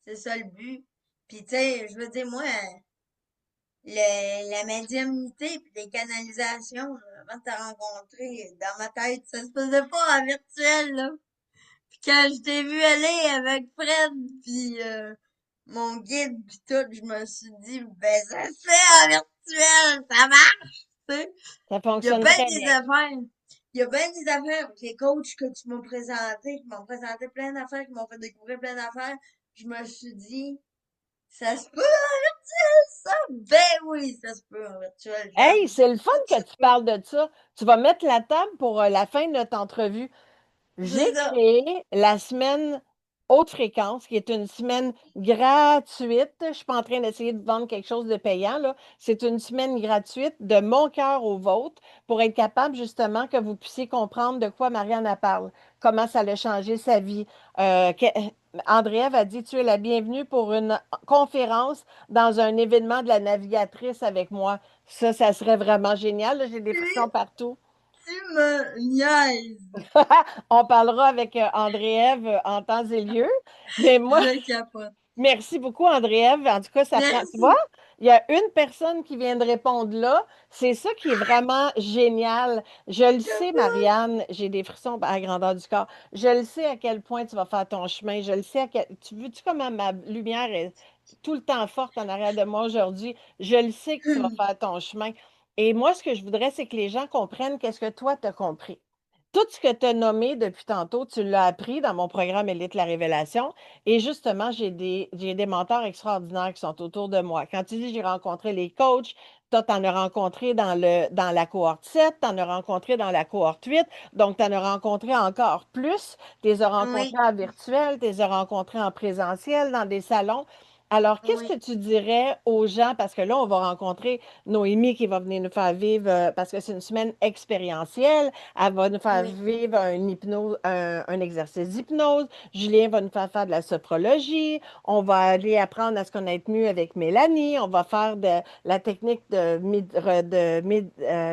c'est ça le but. Puis tu sais, je veux dire, moi, la médiumnité puis les canalisations, là, avant de te rencontrer, dans ma tête, ça se faisait pas en virtuel, là. Puis quand je t'ai vu aller avec Fred puis mon guide puis tout, je me suis dit, ben ça se fait en virtuel, ça marche, tu sais. Ça Il y a fonctionne bien très des bien. affaires. Il y a bien des affaires avec les coachs que tu m'as présentés, qui m'ont présenté plein d'affaires, qui m'ont fait découvrir plein d'affaires. Je me suis dit, ça se peut en virtuel, ça? Ben oui, ça se peut en virtuel. Hey, J'avoue c'est le fun que que ça se tu peut. parles de ça. Tu vas mettre la table pour la fin de notre entrevue. J'ai C'est ça. créé la semaine haute fréquence, qui est une semaine gratuite. Je ne suis pas en train d'essayer de vendre quelque chose de payant, là. C'est une semaine gratuite de mon cœur au vôtre pour être capable justement que vous puissiez comprendre de quoi Marianne a parle, comment ça a changé sa vie. André-Ève a dit, tu es la bienvenue pour une conférence dans un événement de la navigatrice avec moi. Ça serait vraiment génial, là. J'ai des frissons partout. Tu me niaises. On parlera avec André-Ève en temps et lieu. Mais moi, Je capote. merci beaucoup, André-Ève. En tout cas, ça prend. Tu vois, Merci. il y a une personne qui vient de répondre là. C'est ça qui est vraiment génial. Je le sais, Marianne, j'ai des frissons à la grandeur du corps. Je le sais à quel point tu vas faire ton chemin. Je le sais à quel. Tu vois-tu comment ma lumière est tout le temps forte en arrière de moi aujourd'hui? Je le sais que tu vas faire ton chemin. Et moi, ce que je voudrais, c'est que les gens comprennent qu'est-ce que toi, tu as compris. Tout ce que tu as nommé depuis tantôt, tu l'as appris dans mon programme Élite la Révélation. Et justement, j'ai des mentors extraordinaires qui sont autour de moi. Quand tu dis j'ai rencontré les coachs, toi, tu en as rencontré dans la cohorte 7, tu en as rencontré dans la cohorte 8, donc tu en as rencontré encore plus. Tu les as rencontrés Oui, en virtuel, tu les as rencontrés en présentiel, dans des salons. Alors, qu'est-ce que oui, tu dirais aux gens, parce que là, on va rencontrer Noémie qui va venir nous faire vivre, parce que c'est une semaine expérientielle, elle va nous faire oui, vivre un exercice d'hypnose. Julien va nous faire faire de la sophrologie. On va aller apprendre à se connaître mieux avec Mélanie. On va faire de la technique de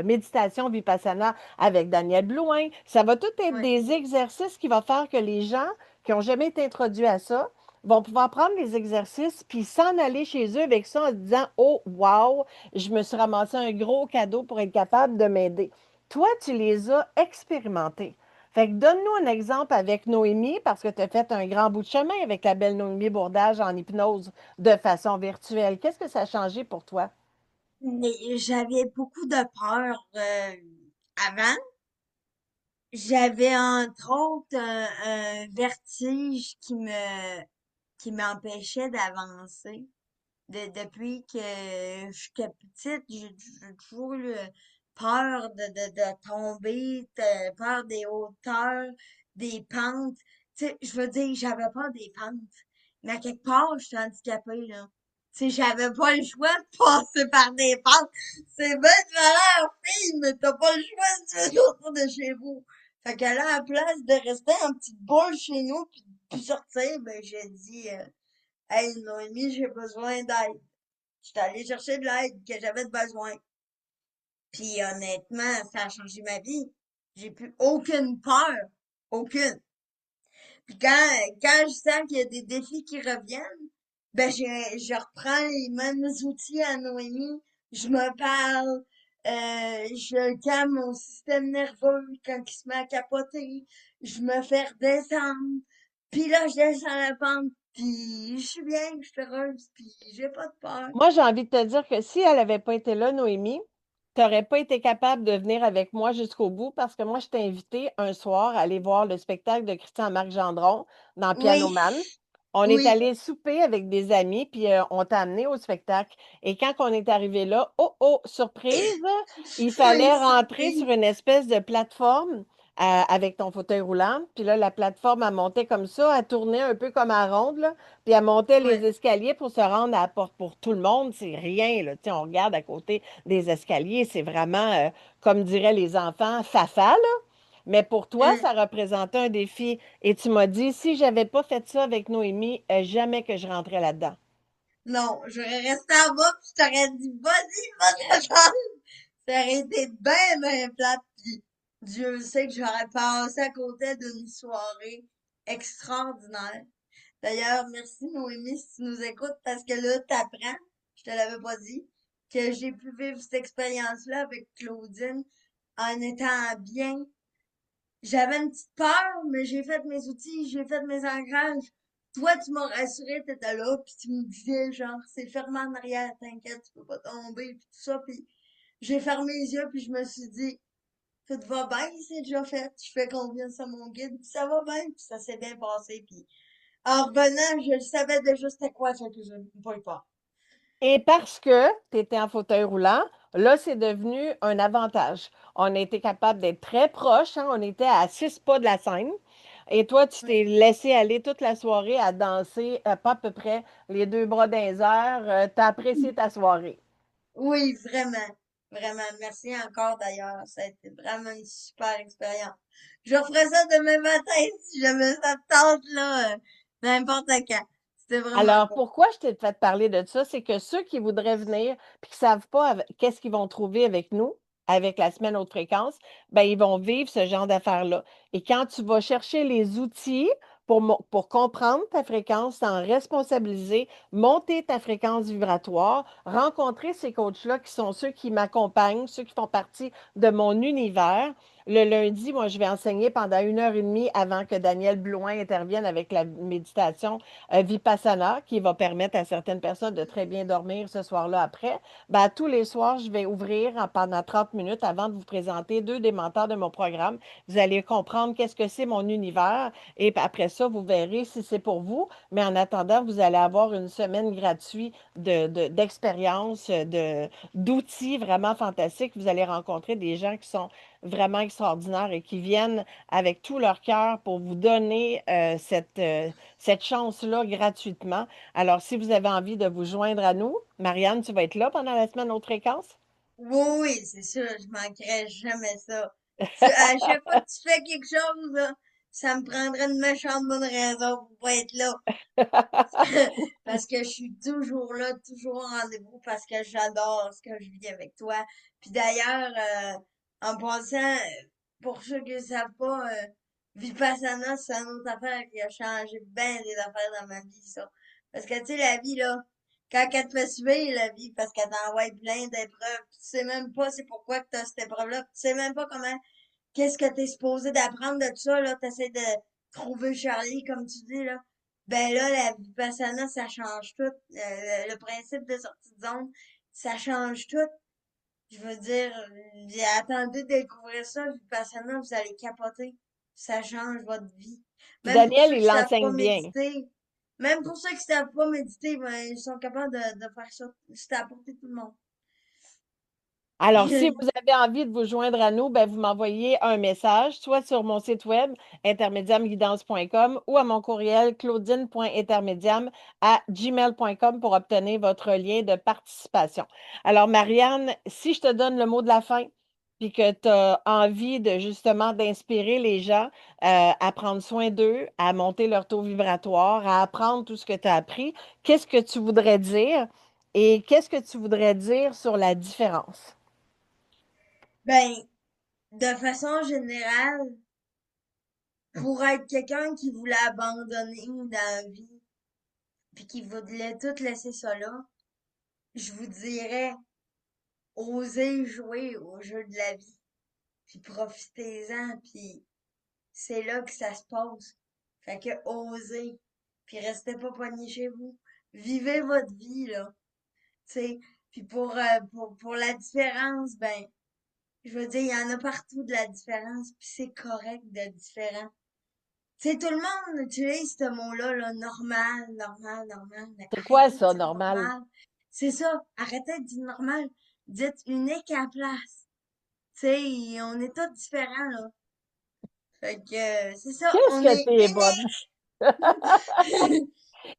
méditation vipassana avec Daniel Blouin. Ça va tout être oui. des exercices qui vont faire que les gens qui n'ont jamais été introduits à ça vont pouvoir prendre les exercices puis s'en aller chez eux avec ça en se disant, oh, wow, je me suis ramassé un gros cadeau pour être capable de m'aider. Toi, tu les as expérimentés. Fait que donne-nous un exemple avec Noémie, parce que tu as fait un grand bout de chemin avec la belle Noémie Bourdage en hypnose de façon virtuelle. Qu'est-ce que ça a changé pour toi? Mais j'avais beaucoup de peur avant. J'avais entre autres un vertige qui m'empêchait d'avancer. Depuis que j'étais petite, j'ai toujours eu peur de tomber, peur des hauteurs, des pentes. Tu sais, je veux dire, j'avais peur des pentes. Mais à quelque part, j'étais handicapée, là. Tu sais, j'avais pas le choix de passer par des pentes. C'est bête valeur, fille, mais t'as pas le choix de sortir de chez vous. Fait que là, à la place de rester en petite boule chez nous puis sortir, ben, j'ai dit, hey, Noémie, j'ai besoin d'aide. J'étais allée chercher de l'aide que j'avais besoin. Puis honnêtement, ça a changé ma vie. J'ai plus aucune peur. Aucune. Puis quand je sens qu'il y a des défis qui reviennent, ben je reprends les mêmes outils à Noémie. Je me parle, je calme mon système nerveux quand il se met à capoter. Je me fais redescendre. Puis là, je descends la pente. Puis je suis bien, je suis heureuse. Puis j'ai pas de peur. Moi, j'ai envie de te dire que si elle n'avait pas été là, Noémie, tu n'aurais pas été capable de venir avec moi jusqu'au bout parce que moi, je t'ai invité un soir à aller voir le spectacle de Christian-Marc Gendron dans Piano Oui, Man. On est oui. allé souper avec des amis, puis on t'a amené au spectacle. Et quand on est arrivé là, oh, oh, surprise, il Oui, fallait rentrer sur surprise. une espèce de plateforme avec ton fauteuil roulant. Puis là, la plateforme, a monté comme ça, elle tournait un peu comme à ronde, là. Puis elle montait les Ouais. escaliers pour se rendre à la porte. Pour tout le monde, c'est rien, là. Tu sais, on regarde à côté des escaliers, c'est vraiment, comme diraient les enfants, fafa, là. Mais pour toi, Hum. ça représentait un défi. Et tu m'as dit, si j'avais pas fait ça avec Noémie, jamais que je rentrais là-dedans. Non, j'aurais resté en bas pis je t'aurais dit, vas-y, va te faire. Ça aurait été ben plate pis Dieu sait que j'aurais passé à côté d'une soirée extraordinaire. D'ailleurs, merci Noémie si tu nous écoutes parce que là, t'apprends, je te l'avais pas dit, que j'ai pu vivre cette expérience-là avec Claudine en étant bien. J'avais une petite peur, mais j'ai fait mes outils, j'ai fait mes ancrages. Toi, tu m'as rassuré, t'étais là, puis tu me disais, genre, c'est fermé en arrière, t'inquiète, tu peux pas tomber, puis tout ça, puis j'ai fermé les yeux, puis je me suis dit, tout va bien, c'est déjà fait, je fais confiance à mon guide, puis ça va bien, puis ça s'est bien passé, puis en revenant, je le savais déjà c'était quoi, fait que je n'ai pas eu peur. Et parce que tu étais en fauteuil roulant, là, c'est devenu un avantage. On a été capable d'être très proches, hein. On était à 6 pas de la scène. Et toi, tu Oui, t'es laissé aller toute la soirée à danser, pas à peu près les deux bras dans les airs. Tu as apprécié ta soirée. oui, vraiment, vraiment, merci encore d'ailleurs, ça a été vraiment une super expérience. Je referai ça demain matin si jamais ça te tente, là, n'importe quand. C'était vraiment Alors, cool. pourquoi je t'ai fait parler de ça? C'est que ceux qui voudraient venir puis qui ne savent pas qu'est-ce qu'ils vont trouver avec nous, avec la semaine haute fréquence, ben, ils vont vivre ce genre d'affaires-là. Et quand tu vas chercher les outils pour comprendre ta fréquence, t'en responsabiliser, monter ta fréquence vibratoire, rencontrer ces coachs-là qui sont ceux qui m'accompagnent, ceux qui font partie de mon univers. Le lundi, moi, je vais enseigner pendant 1 heure et demie avant que Daniel Blouin intervienne avec la méditation Vipassana qui va permettre à certaines personnes de très bien dormir ce soir-là après. Ben, tous les soirs, je vais ouvrir pendant 30 minutes avant de vous présenter deux des mentors de mon programme. Vous allez comprendre qu'est-ce que c'est mon univers et après ça, vous verrez si c'est pour vous. Mais en attendant, vous allez avoir une semaine gratuite d'expérience, d'outils vraiment fantastiques. Vous allez rencontrer des gens qui sont vraiment extraordinaires et qui viennent avec tout leur cœur pour vous donner cette chance-là gratuitement. Alors, si vous avez envie de vous joindre à nous, Marianne, tu vas être là pendant la semaine haute fréquence? Oui, oui, c'est sûr, je manquerai jamais ça. À chaque fois que tu fais quelque chose, là, ça me prendrait une méchante bonne raison pour pas être là. Parce que je suis toujours là, toujours au rendez-vous, parce que j'adore ce que je vis avec toi. Puis d'ailleurs, en passant, pour ceux qui ne savent pas, Vipassana, c'est une autre affaire qui a changé bien des affaires dans ma vie, ça. Parce que, tu sais, la vie, là, quand elle te fait subir la vie, parce qu'elle t'envoie plein d'épreuves, tu sais même pas c'est pourquoi que t'as cette épreuve-là, tu sais même pas comment, qu'est-ce que t'es supposé d'apprendre de tout ça, là, t'essaies de trouver Charlie, comme tu dis, là. Ben là, la Vipassana, ça change tout. Le principe de sortie de zone, ça change tout. Je veux dire, attendez de découvrir ça, Vipassana, vous allez capoter. Ça change votre vie. Puis Même pour Daniel, ceux il qui savent pas l'enseigne bien. méditer, même pour ceux qui savent pas méditer, ben, ils sont capables de faire ça. C'est à portée de tout le monde. Alors, si vous avez envie de vous joindre à nous, ben, vous m'envoyez un message, soit sur mon site web, intermédiamguidance.com, ou à mon courriel, claudine.intermédiam@gmail.com pour obtenir votre lien de participation. Alors, Marianne, si je te donne le mot de la fin, puis que tu as envie de justement d'inspirer les gens à prendre soin d'eux, à monter leur taux vibratoire, à apprendre tout ce que tu as appris, qu'est-ce que tu voudrais dire et qu'est-ce que tu voudrais dire sur la différence? Ben, de façon générale, pour être quelqu'un qui voulait abandonner dans la vie, puis qui voulait tout laisser ça là, je vous dirais, osez jouer au jeu de la vie, puis profitez-en, puis c'est là que ça se passe. Fait que osez, puis restez pas pognés chez vous. Vivez votre vie, là, tu sais. Puis pour la différence, ben, je veux dire, il y en a partout de la différence, puis c'est correct d'être différent. Tu sais, tout le monde utilise ce mot-là, là, normal, normal, normal, mais C'est quoi arrêtez de ça, dire normal? normal. C'est ça, arrêtez de dire normal. Dites unique à la place. Tu sais, on est tous différents, là. Fait que, c'est ça, Qu'est-ce on que est t'es bonne? unique.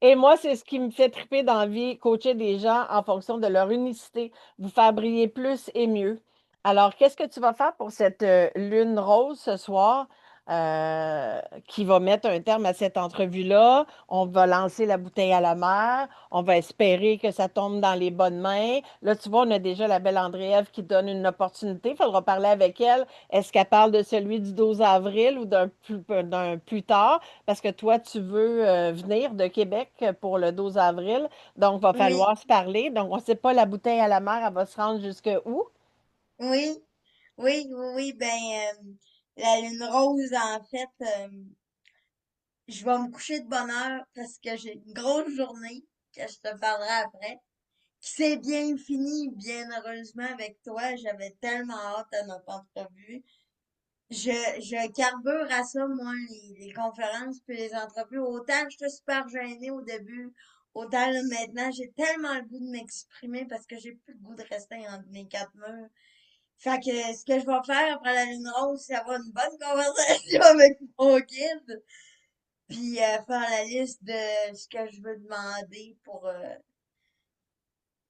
Et moi, c'est ce qui me fait triper dans la vie, coacher des gens en fonction de leur unicité, vous faire briller plus et mieux. Alors, qu'est-ce que tu vas faire pour cette lune rose ce soir qui va mettre un terme à cette entrevue-là? On va lancer la bouteille à la mer. On va espérer que ça tombe dans les bonnes mains. Là, tu vois, on a déjà la belle Andréève qui donne une opportunité. Il faudra parler avec elle. Est-ce qu'elle parle de celui du 12 avril ou d'un plus tard? Parce que toi, tu veux venir de Québec pour le 12 avril. Donc, il va Oui, falloir se parler. Donc, on ne sait pas la bouteille à la mer, elle va se rendre jusque où? oui, oui, ben, la lune rose, en fait, je vais me coucher de bonne heure parce que j'ai une grosse journée, que je te parlerai après, qui s'est bien finie, bien heureusement avec toi. J'avais tellement hâte à notre entrevue. Je carbure à ça, moi, les conférences puis les entrevues. Autant que j'étais super gênée au début, autant là, maintenant, j'ai tellement le goût de m'exprimer parce que j'ai plus le goût de rester entre mes quatre murs. Fait que ce que je vais faire après la lune rose, c'est avoir une bonne conversation avec mon guide, puis faire la liste de ce que je veux demander pour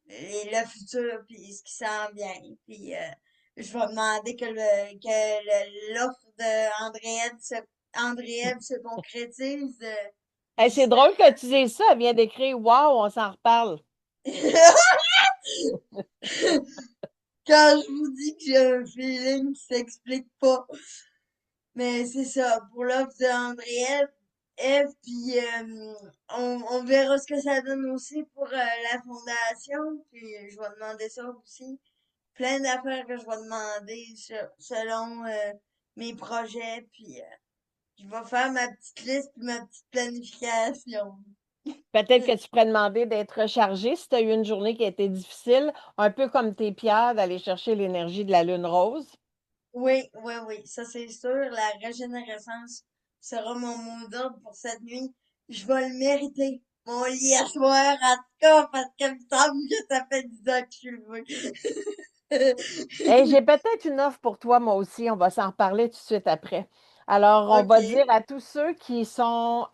le futur, puis ce qui s'en vient. Puis je vais demander l'offre de Andréève se concrétise Hey, c'est d'ici drôle que tu dises ça. Elle vient d'écrire Wow, on s'en reparle. quand je vous dis que j'ai un feeling qui s'explique pas. Mais c'est ça, pour l'offre de Andréève, Eve, puis on verra ce que ça donne aussi pour la fondation, puis je vais demander ça aussi. Plein d'affaires que je vais demander selon mes projets, puis je vais faire ma petite liste puis ma petite planification. Peut-être que tu pourrais demander d'être rechargé si tu as eu une journée qui a été difficile, un peu comme tes pierres, d'aller chercher l'énergie de la lune rose. Oui, oui, oui, ça c'est sûr. La régénérescence sera mon mot d'ordre pour cette nuit. Je vais le mériter. Mon lit à soir, en tout cas, parce qu'il me semble que ça fait 10 ans que je le veux. Hey, j'ai peut-être une offre pour toi, moi aussi. On va s'en reparler tout de suite après. Alors, on OK. va dire à tous ceux qui sont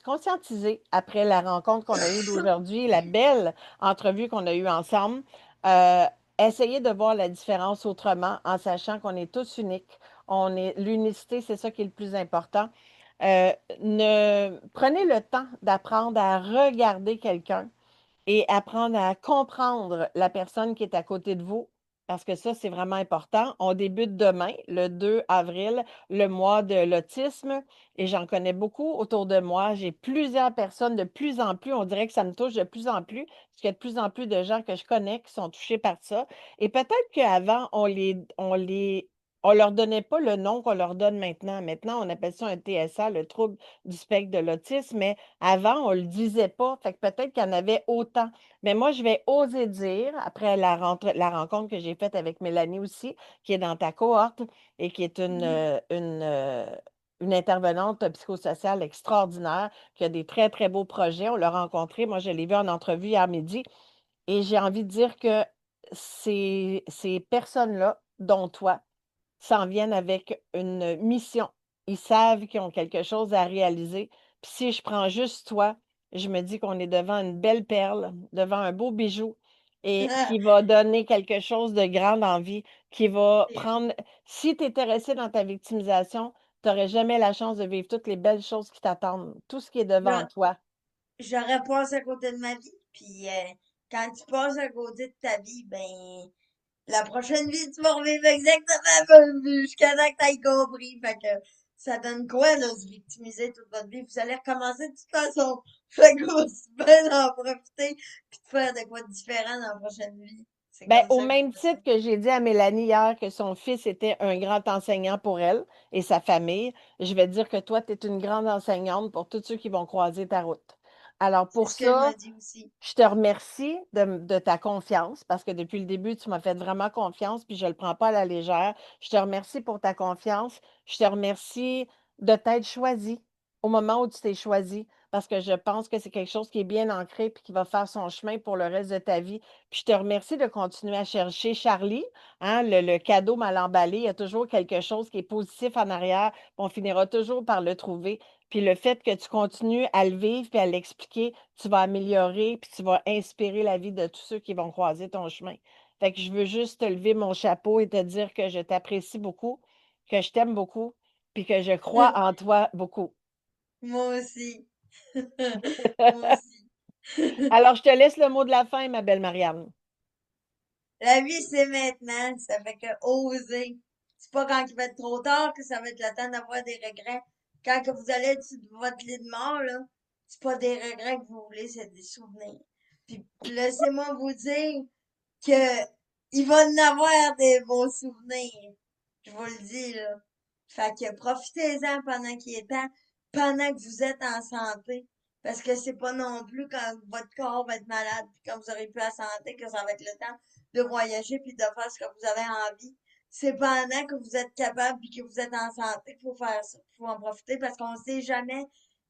conscientisés après la rencontre qu'on a eue d'aujourd'hui, la belle entrevue qu'on a eue ensemble, euh, essayez de voir la différence autrement en sachant qu'on est tous uniques. L'unicité, c'est ça qui est le plus important. Prenez le temps d'apprendre à regarder quelqu'un et apprendre à comprendre la personne qui est à côté de vous, parce que ça, c'est vraiment important. On débute demain, le 2 avril, le mois de l'autisme, et j'en connais beaucoup autour de moi. J'ai plusieurs personnes de plus en plus, on dirait que ça me touche de plus en plus, parce qu'il y a de plus en plus de gens que je connais qui sont touchés par ça. Et peut-être qu'avant, on les on leur donnait pas le nom qu'on leur donne maintenant. Maintenant, on appelle ça un TSA, le trouble du spectre de l'autisme, mais avant, on le disait pas. Fait que peut-être qu'il y en avait autant. Mais moi, je vais oser dire, après la rencontre que j'ai faite avec Mélanie aussi, qui est dans ta cohorte et qui est Mhm. une intervenante psychosociale extraordinaire, qui a des très, très beaux projets. On l'a rencontrée. Moi, je l'ai vue en entrevue hier midi. Et j'ai envie de dire que ces personnes-là, dont toi, s'en viennent avec une mission. Ils savent qu'ils ont quelque chose à réaliser. Puis si je prends juste toi, je me dis qu'on est devant une belle perle, devant un beau bijou et qui va donner quelque chose de grand dans la vie, qui va prendre... Si tu étais resté dans ta victimisation, tu n'aurais jamais la chance de vivre toutes les belles choses qui t'attendent, tout ce qui est devant J'a- toi. J'aurais passé à côté de ma vie. Puis quand tu passes à côté de ta vie, ben la prochaine vie, tu vas revivre exactement la même vie jusqu'à temps que t'aies compris. Fait que ça donne quoi, là, se victimiser toute votre vie? Vous allez recommencer de toute façon. Fait qu'on se peut en profiter puis de faire de quoi de différent dans la prochaine vie. C'est Ben, comme au ça que je même vois ça. titre que j'ai dit à Mélanie hier que son fils était un grand enseignant pour elle et sa famille, je vais dire que toi, tu es une grande enseignante pour tous ceux qui vont croiser ta route. Alors, C'est pour ce que je me ça, dis aussi. je te remercie de ta confiance parce que depuis le début, tu m'as fait vraiment confiance puis je ne le prends pas à la légère. Je te remercie pour ta confiance. Je te remercie de t'être choisi au moment où tu t'es choisi parce que je pense que c'est quelque chose qui est bien ancré puis qui va faire son chemin pour le reste de ta vie. Puis je te remercie de continuer à chercher Charlie, hein, le cadeau mal emballé. Il y a toujours quelque chose qui est positif en arrière. On finira toujours par le trouver. Puis le fait que tu continues à le vivre puis à l'expliquer, tu vas améliorer puis tu vas inspirer la vie de tous ceux qui vont croiser ton chemin. Fait que je veux juste te lever mon chapeau et te dire que je t'apprécie beaucoup, que je t'aime beaucoup, puis que je crois en toi beaucoup. Moi aussi. Moi aussi. Alors, je te laisse le mot de la fin, ma belle Marianne. La vie, c'est maintenant. Ça fait que oser. C'est pas quand il va être trop tard que ça va être le temps d'avoir des regrets. Quand que vous allez être sur votre lit de mort, là, c'est pas des regrets que vous voulez, c'est des souvenirs. Puis laissez-moi vous dire que il va en avoir des beaux souvenirs. Je vous le dis, là. Fait que profitez-en pendant qu'il est temps, pendant que vous êtes en santé. Parce que c'est pas non plus quand votre corps va être malade, puis quand vous aurez plus la santé, que ça va être le temps de voyager puis de faire ce que vous avez envie. C'est pendant que vous êtes capable puis que vous êtes en santé qu'il faut faire ça, qu'il faut en profiter parce qu'on sait jamais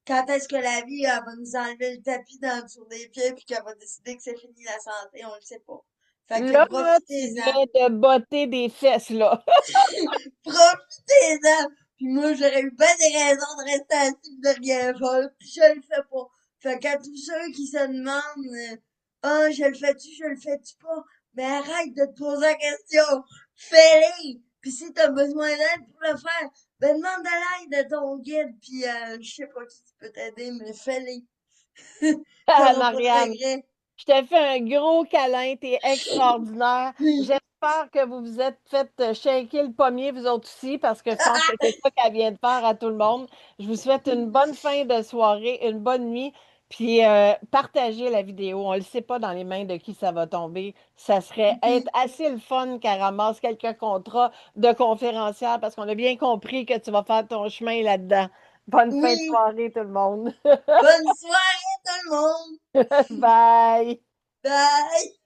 quand est-ce que la vie elle va nous enlever le tapis dans dessous des pieds puis qu'elle va décider que c'est fini la santé, on le sait pas. Fait que Là, là, tu profitez-en. viens de botter des fesses, là. Profitez-en! Puis moi, j'aurais eu pas des raisons de rester assis de rien faire, puis je le fais pas. Fait qu'à tous ceux qui se demandent, ah, je le fais-tu, je le fais-tu pas, mais arrête de te poser la question. Fais-le! Puis si t'as besoin d'aide pour le faire, ben demande de l'aide de ton guide, puis je sais pas qui peut t'aider, mais fais-le. Ah, T'auras pas de Marianne. regrets. Je te fais un gros câlin, t'es extraordinaire. J'espère que vous vous êtes fait shaker le pommier, vous autres aussi, parce que je pense que c'est ça qu'elle vient de faire à tout le monde. Je vous souhaite une bonne fin de soirée, une bonne nuit, puis partagez la vidéo. On ne le sait pas dans les mains de qui ça va tomber. Ça serait être assez le fun qu'elle ramasse quelques contrats de conférencière, parce qu'on a bien compris que tu vas faire ton chemin là-dedans. Bonne fin de Oui, soirée, tout le monde. bonne soirée tout le monde. Bye! Bye!